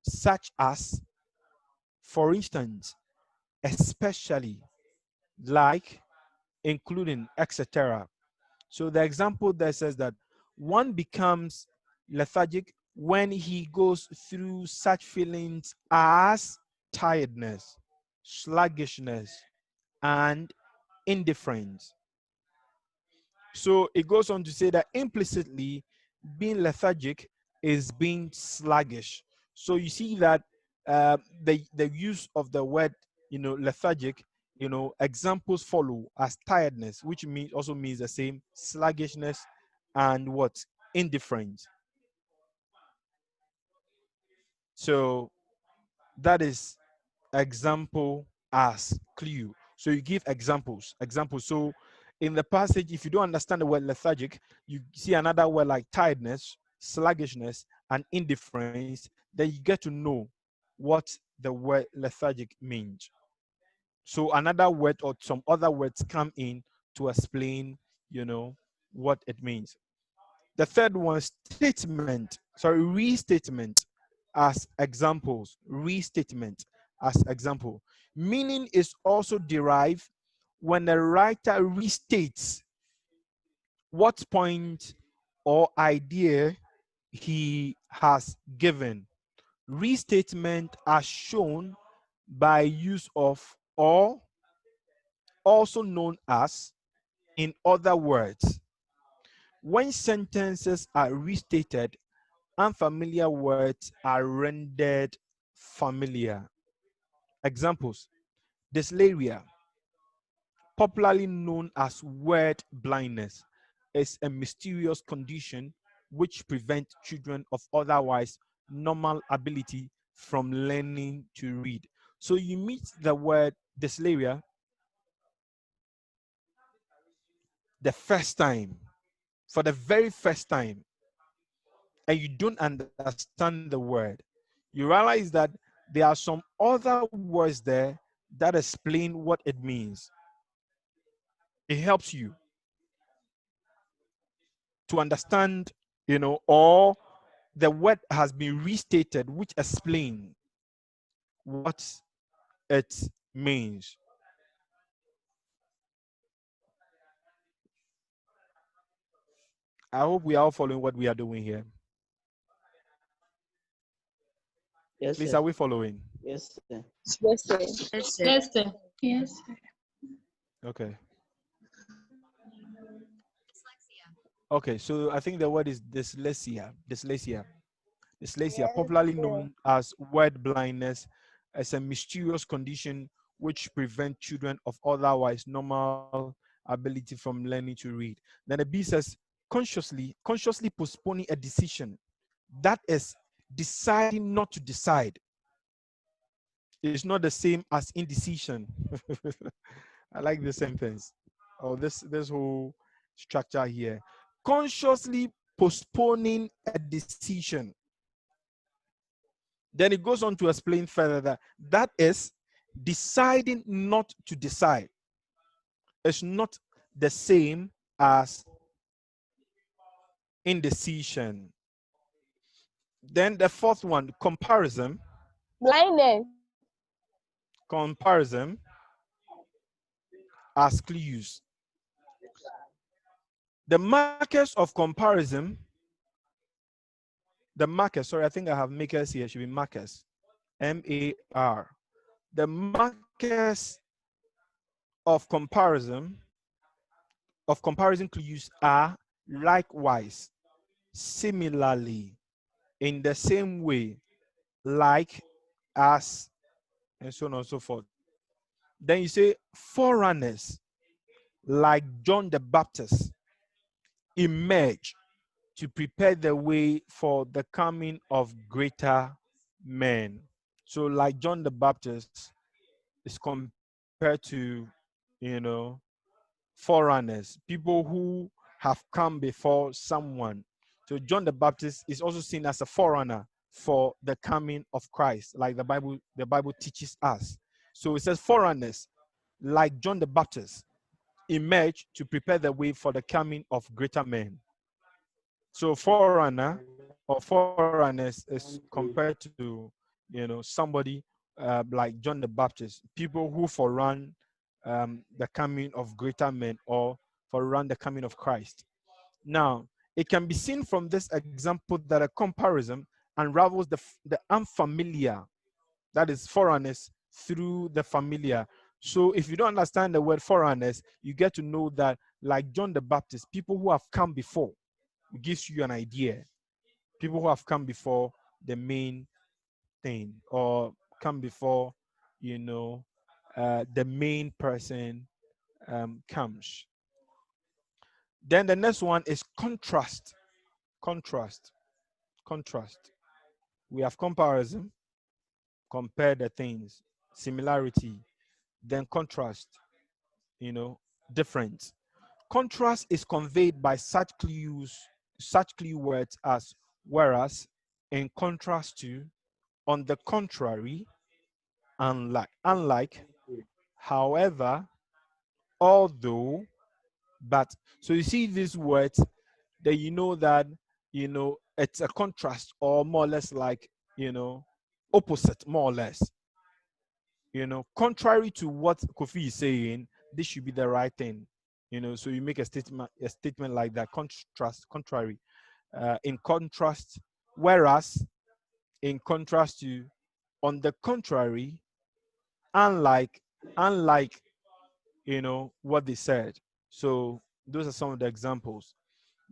such as, for instance, especially, like, including, etc. So the example there says that one becomes lethargic when he goes through such feelings as tiredness, sluggishness, and indifference. So it goes on to say that implicitly, being lethargic is being sluggish. So you see that the use of the word, lethargic, examples follow as tiredness, which also means the same, sluggishness, and what? Indifference. So that is example as clue. So you give examples. So in the passage, if you don't understand the word lethargic, you see another word like tiredness, sluggishness, and indifference, then you get to know what the word lethargic means. So another word or some other words come in to explain, what it means. The third one, restatement as examples. Restatement as example. Meaning is also derived when the writer restates what point or idea he has given. Restatement are shown by use of or, also known as, in other words. When sentences are restated, unfamiliar words are rendered familiar. Examples: dyslexia, popularly known as word blindness, is a mysterious condition which prevents children of otherwise normal ability from learning to read. So you meet the word dyslexia the first time, for the very first time, and you don't understand the word, you realize that there are some other words there that explain what it means. It helps you to understand, or the word has been restated, which explains what it means. I hope we are all following what we are doing here. Yes, Please, sir. are we following? Yes, sir. Yes, sir. Yes, sir. Yes, sir. Yes. Okay. Okay, so I think the word is dyslexia. Dyslexia. Dyslexia, popularly known as word blindness, is a mysterious condition which prevents children of otherwise normal ability from learning to read. Then the B says consciously postponing a decision. That is deciding not to decide. It's not the same as indecision. I like this sentence, or this whole structure here. Consciously postponing a decision. Then it goes on to explain further that is deciding not to decide. It's not the same as indecision. Then the fourth one, comparison. Blindness. Comparison as clues. The markers of comparison, the markers, sorry, I think I have makers here, should be markers. M-A-R. The markers of comparison clues are likewise, similarly, in the same way, like, as, and so on and so forth. Then you say forerunners, like John the Baptist, emerge to prepare the way for the coming of greater men. So, like John the Baptist is compared to, forerunners, people who have come before someone. So John the Baptist is also seen as a forerunner for the coming of Christ, like the Bible teaches us. So it says forerunners, like John the Baptist, emerge to prepare the way for the coming of greater men. So forerunner or forerunners is compared to, somebody like John the Baptist, people who forerun the coming of greater men or forerun the coming of Christ. Now, it can be seen from this example that a comparison unravels the unfamiliar, that is forerunners, through the familiar. So if you don't understand the word forerunners, you get to know that, like John the Baptist, people who have come before, it gives you an idea. People who have come before the main thing, or come before, the main person comes. Then the next one is contrast. Contrast. Contrast. We have comparison, compare the things, similarity, then contrast, difference. Contrast is conveyed by such clues, such clue words as whereas, in contrast to, on the contrary, unlike, however, although, but. So you see these words, then you know that, it's a contrast, or more or less like, opposite, more or less. Contrary to what Kofi is saying, this should be the right thing. So you make a statement like that, contrary. In contrast, whereas, in contrast to, on the contrary, unlike, what they said. So those are some of the examples.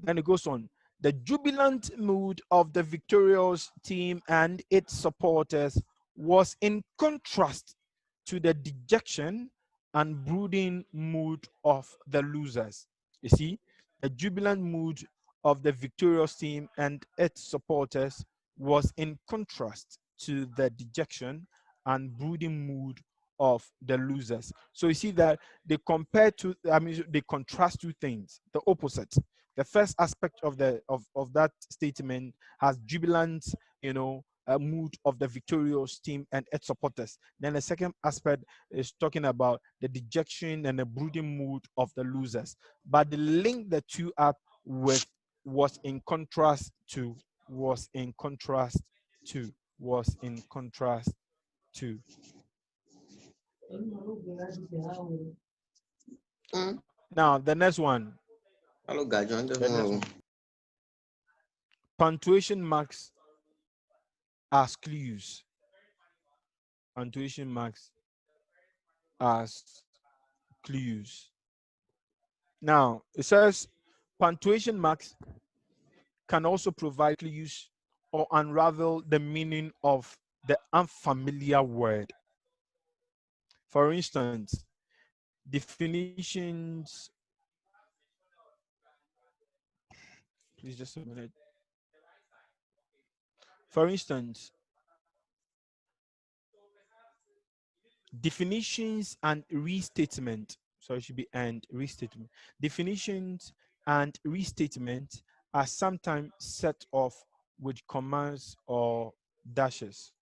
Then it goes on. The jubilant mood of the victorious team and its supporters was in contrast to the dejection and brooding mood of the losers. You see, the jubilant mood of the victorious team and its supporters was in contrast to the dejection and brooding mood of the losers. So you see that they compare to, I mean, they contrast two things, the opposite. The first aspect of that statement has jubilant, mood of the victorious team and its supporters. Then the second aspect is talking about the dejection and the brooding mood of the losers. But the link the two up with was in contrast to, was in contrast to, was in contrast to. Now the next one. The next one. Punctuation marks as clues. Punctuation marks as clues. Now it says punctuation marks can also provide clues or unravel the meaning of the unfamiliar word. For instance, definitions. Please just a minute. For instance, definitions and restatement. So it should be and restatement. Definitions and restatement are sometimes set off with commas or dashes.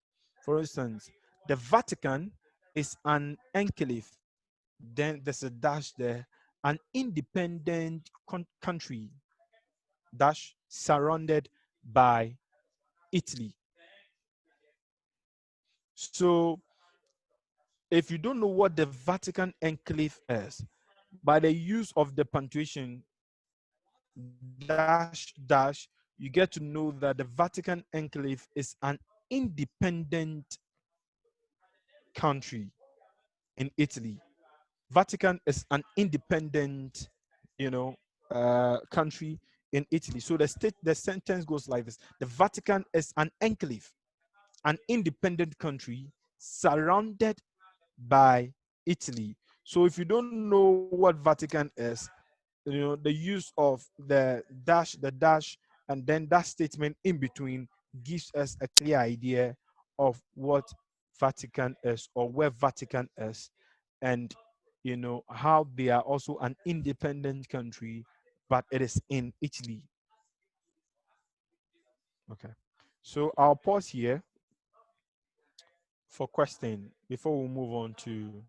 For instance, the Vatican is an enclave. Then there's a dash there. An independent country dash surrounded by Italy. So if you don't know what the Vatican enclave is, by the use of the punctuation dash dash, you get to know that the Vatican enclave is an independent country in Italy. Vatican is an independent, country in Italy. So the sentence goes like this: the Vatican is an enclave, an independent country surrounded by Italy. So if you don't know what Vatican is, the use of the dash, and then that statement in between gives us a clear idea of what Vatican is or where Vatican is, and how they are also an independent country, but it is in Italy. Okay, so I'll pause here for question before we move on to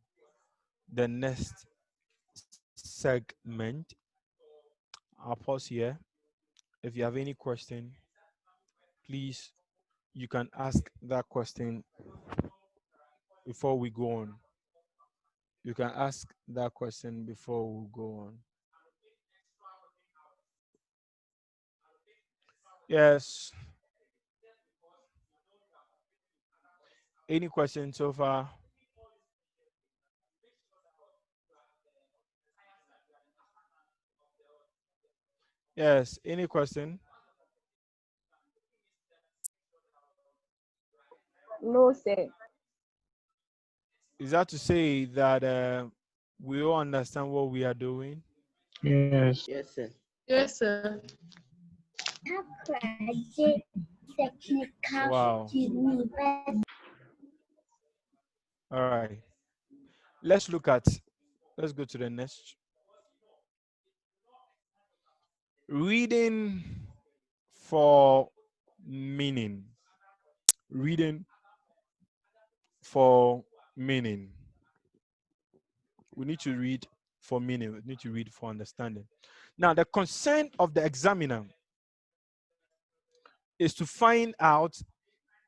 the next segment. I'll pause here. If you have any question, please, you can ask that question before we go on. You can ask that question before we go on. Yes. Any questions so far? Yes. Any question? No, sir. Is that to say that we all understand what we are doing? Yes. Yes, sir. Yes, sir. Wow. All right. Let's go to the next. Reading for meaning. Reading for meaning. We need to read for meaning. We need to read for understanding. Now, the concern of the examiner is to find out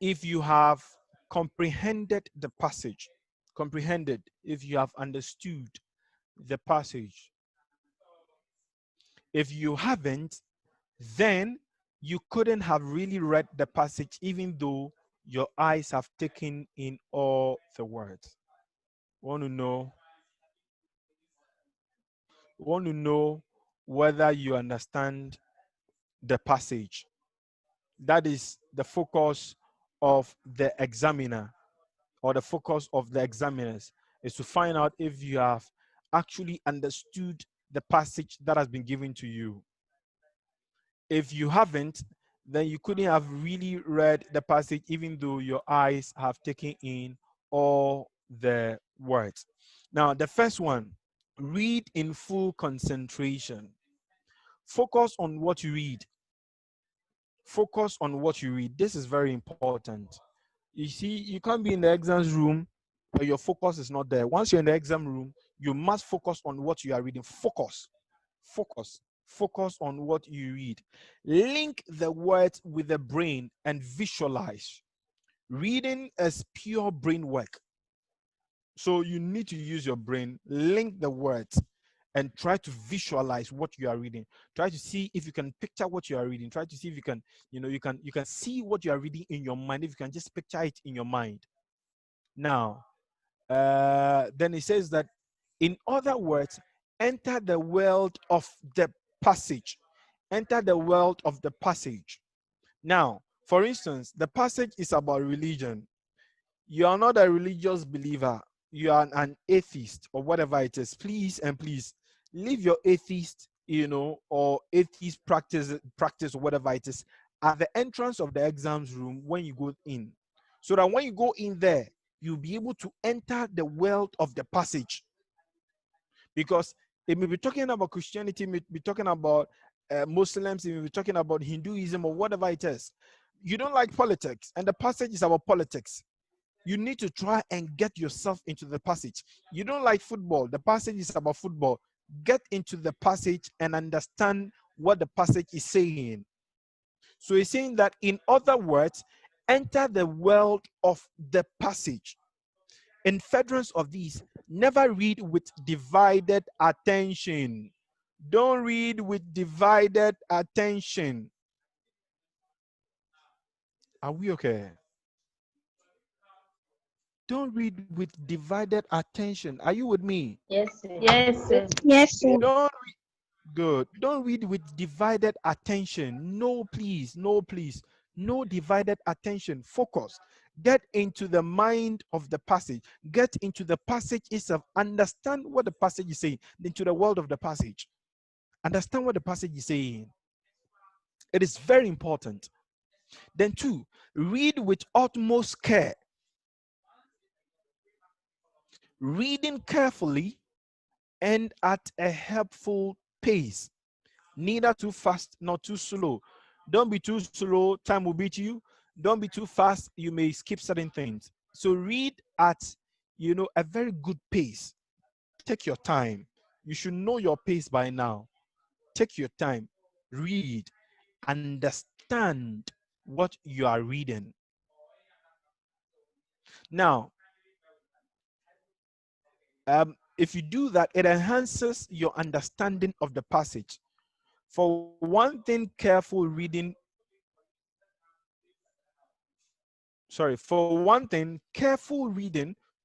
if you have comprehended the passage. Comprehended, if you have understood the passage. If you haven't, then you couldn't have really read the passage even though your eyes have taken in all the words. Want to know whether you understand the passage. That is the focus of the examiner or the focus of the examiners. is to find out if you have actually understood the passage that has been given to you. If you haven't, then you couldn't have really read the passage even though your eyes have taken in all the words. Now, the first one, read in full concentration. Focus on what you read. Focus on what you read. This is very important. You see, you can't be in the exams room but your focus is not there. Once you're in the exam room, you must focus on what you are reading. Focus. Focus on what you read. Link the words with the brain and visualize. Reading is pure brain work. So you need to use your brain, link the words, and try to visualize what you are reading. Try to see if you can picture what you are reading. Try to see if you can, you can see what you are reading in your mind. If you can just picture it in your mind. Now, then it says that, in other words, enter the world of the passage. Enter the world of the passage. Now, for instance, the passage is about religion. You are not a religious believer. You are an atheist or whatever it is. Please and please leave your atheist, or atheist practice or whatever it is at the entrance of the exams room when you go in. So that when you go in there, you'll be able to enter the world of the passage. Because it may be talking about Christianity, it may be talking about Muslims, it may be talking about Hinduism or whatever it is. You don't like politics, and the passage is about politics. You need to try and get yourself into the passage. You don't like football, the passage is about football. Get into the passage and understand what the passage is saying. So he's saying that, in other words, enter the world of the passage. In furtherance of these, never read with divided attention. Don't read with divided attention. Are we okay? Don't read with divided attention. Are you with me? Yes, sir. Yes, sir. Yes, sir. Good. Don't read with divided attention. No, please. No, please. No divided attention. Focus. Get into the mind of the passage. Get into the passage itself. Understand what the passage is saying. Into the world of the passage. Understand what the passage is saying. It is very important. Then 2, read with utmost care. Reading carefully and at a helpful pace. Neither too fast nor too slow. Don't be too slow, time will beat you. Don't be too fast, you may skip certain things. So read at, a very good pace. Take your time. You should know your pace by now. Take your time. Read. Understand what you are reading. Now, if you do that, it enhances your understanding of the passage. For one thing, careful reading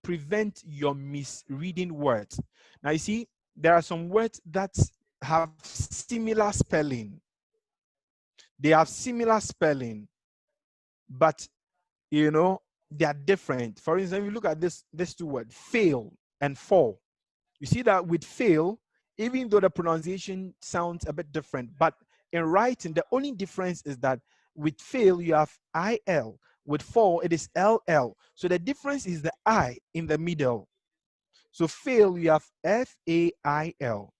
prevents your misreading words. Now, you see, there are some words that have similar spelling. They have similar spelling, but, they are different. For instance, if you look at these two words, fail and fall. You see that with fail, even though the pronunciation sounds a bit different, but in writing, the only difference is that with fail, you have IL. With fall, it is LL. So the difference is the I in the middle. So fail, you have FAIL.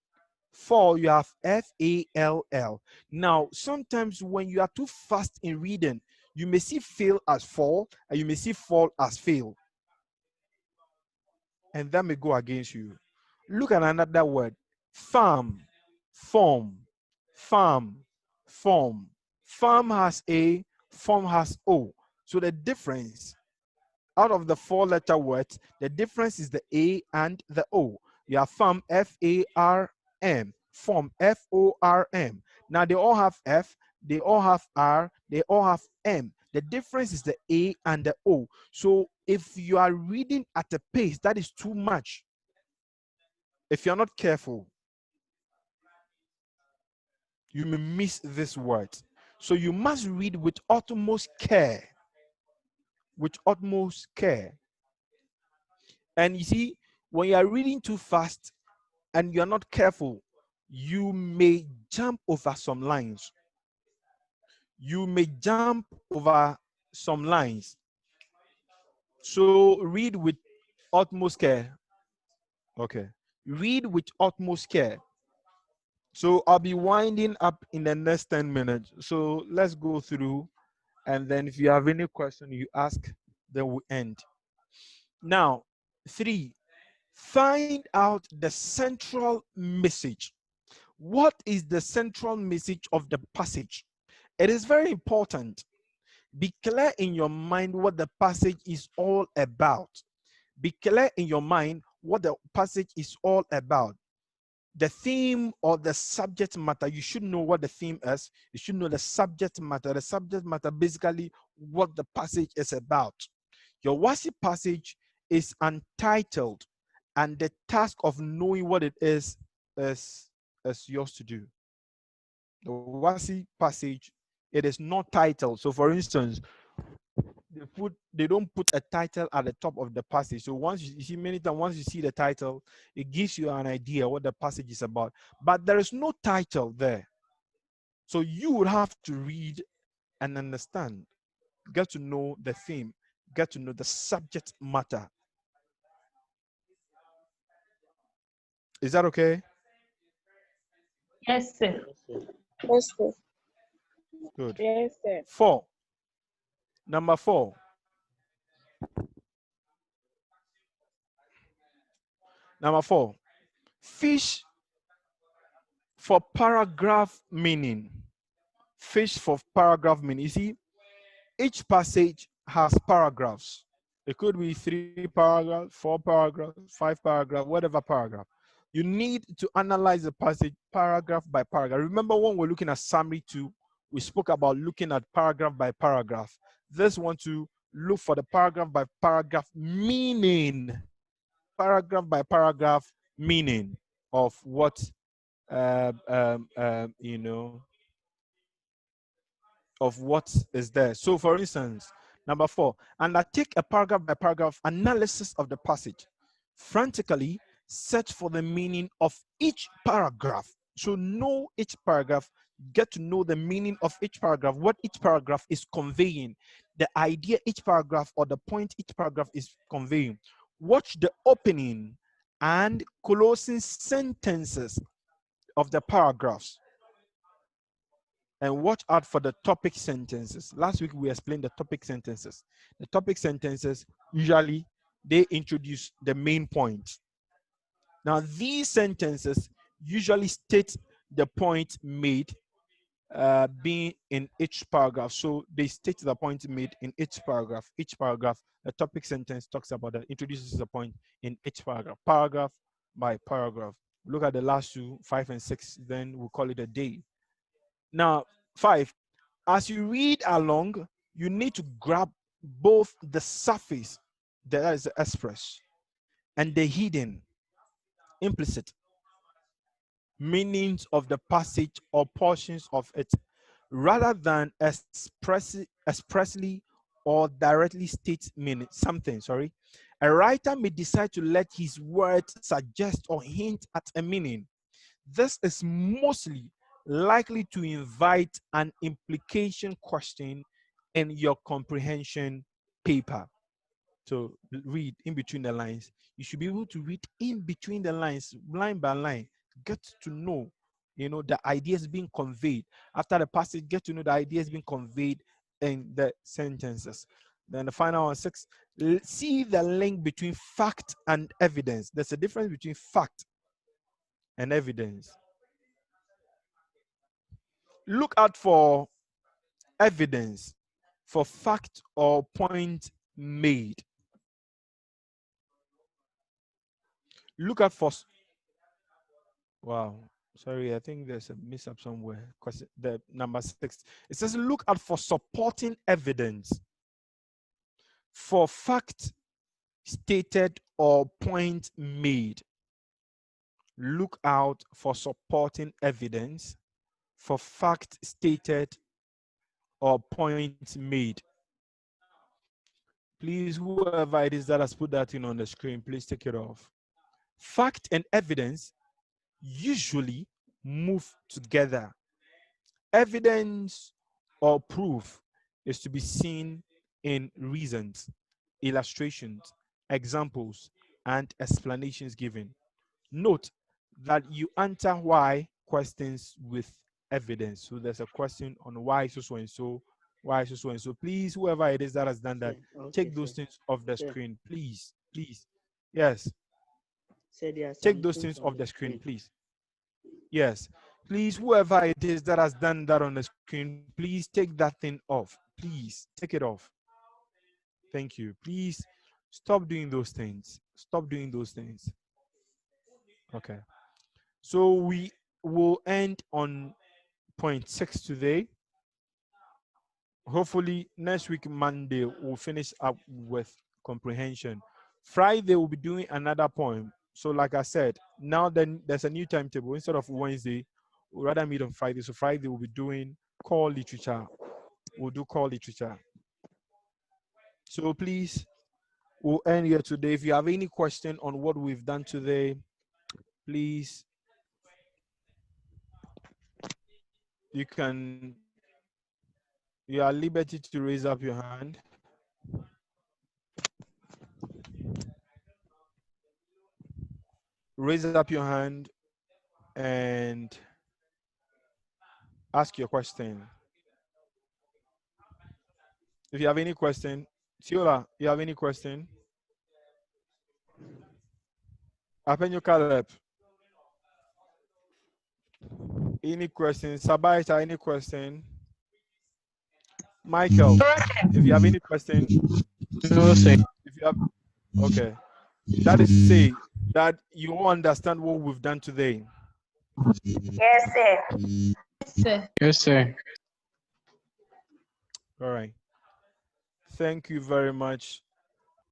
Fall, you have FALL. Now, sometimes when you are too fast in reading, you may see fail as fall, and you may see fall as fail. And that may go against you. Look at another word. Farm, form, farm, form. Farm has A, form has O. So the difference, out of the 4-letter words, the difference is the A and the O. You have farm, F-A-R-M, form, F-O-R-M. Now they all have F, they all have R, they all have M. The difference is the A and the O. So if you are reading at a pace that is too much, if you're not careful, you may miss this word. So you must read with utmost care. With utmost care. And you see, when you are reading too fast and you're not careful, you may jump over some lines. You may jump over some lines. So read with utmost care. Okay. Read with utmost care. So I'll be winding up in the next 10 minutes. So let's go through, and then if you have any question you ask, then we end. Now, 3, find out the central message. What is the central message of the passage? It is very important. Be clear in your mind what the passage is all about. Be clear in your mind what the passage is all about. The theme or the subject matter, you should know what the theme is. You should know the subject matter. The subject matter, basically what the passage is about. Your WASI passage is untitled, and the task of knowing what it is yours to do. The WASI passage, it is not titled. So for instance, they don't put a title at the top of the passage. So once you see, many times once you see the title, it gives you an idea what the passage is about. But there is no title there. So you would have to read and understand, get to know the theme, get to know the subject matter. Is that okay? Yes, sir. Yes, sir. Good. Yes, sir. 4. Number 4. Number 4. Fish for paragraph meaning. Fish for paragraph meaning. You see, each passage has paragraphs. It could be 3 paragraphs, 4 paragraphs, 5 paragraphs, whatever paragraph. You need to analyze the passage paragraph by paragraph. Remember when we're looking at summary 2, we spoke about looking at paragraph by paragraph. This one to look for the paragraph by paragraph meaning. Paragraph by paragraph meaning of what you know, of what is there. So for instance, number 4, undertake a paragraph by paragraph analysis of the passage. Frantically search for the meaning of each paragraph. So know each paragraph, get to know the meaning of each paragraph, what each paragraph is conveying, the idea each paragraph or the point each paragraph is conveying. Watch the opening and closing sentences of the paragraphs, and watch out for the topic sentences. Last week we explained the topic sentences. The topic sentences, usually they introduce the main point. Now these sentences usually state the point made being in each paragraph. So they state the point made in each paragraph. Each paragraph, the topic sentence talks about that, introduces the point in each paragraph, paragraph by paragraph. Look at the last 2, 5 and 6, then we'll call it a day. Now, 5, as you read along, you need to grab both the surface, that is the express, and the hidden, implicit meanings of the passage or portions of it, rather than expressly or directly state meaning something. A writer may decide to let his words suggest or hint at a meaning. This is mostly likely to invite an implication question in your comprehension paper. So read in between the lines. You should be able to read in between the lines, line by line. Get to know, the ideas being conveyed. After the passage, get to know the ideas being conveyed in the sentences. Then the final one, 6, see the link between fact and evidence. There's a difference between fact and evidence. Look out for evidence for fact or point made. Look out for, wow, sorry, I think there's a mix up somewhere because the number 6, it says look out for supporting evidence for fact stated or point made. Look out for supporting evidence for fact stated or point made. Please, whoever it is that has put that in on the screen, please take it off. Fact and evidence usually move together. Evidence or proof is to be seen in reasons, illustrations, examples, and explanations given. Note that you answer why questions with evidence. So there's a question on why so and so, why so and so. Please, whoever it is that has done that, Sir. Okay, take those sir. things off the Sir. screen, please, please. Yes, Say there are take some those things things on off the the screen, screen. please. Yes, please, whoever it is that has done that on the screen, please take that thing off. Please take it off. Thank you. Please stop doing those things. Stop doing those things. Okay. So we will end on point 6 today. Hopefully next week, Monday, we'll finish up with comprehension. Friday, we'll be doing another poem. So like I said, now then there's a new timetable. Instead of Wednesday, we'll rather meet on Friday. So Friday, we'll be doing core literature. We'll do core literature. So please, we'll end here today. If you have any question on what we've done today, please, you are at liberty to raise up your hand. Raise up your hand and ask your question. If you have any question, Tiola, you have any question? Apenyo Caleb. Any question? Sabaita, any question? Michael, if you have any question, No, sir. if you have, okay. That is to say that you all understand what we've done today. Yes, sir. Sir. Yes, sir. All right. Thank you very much.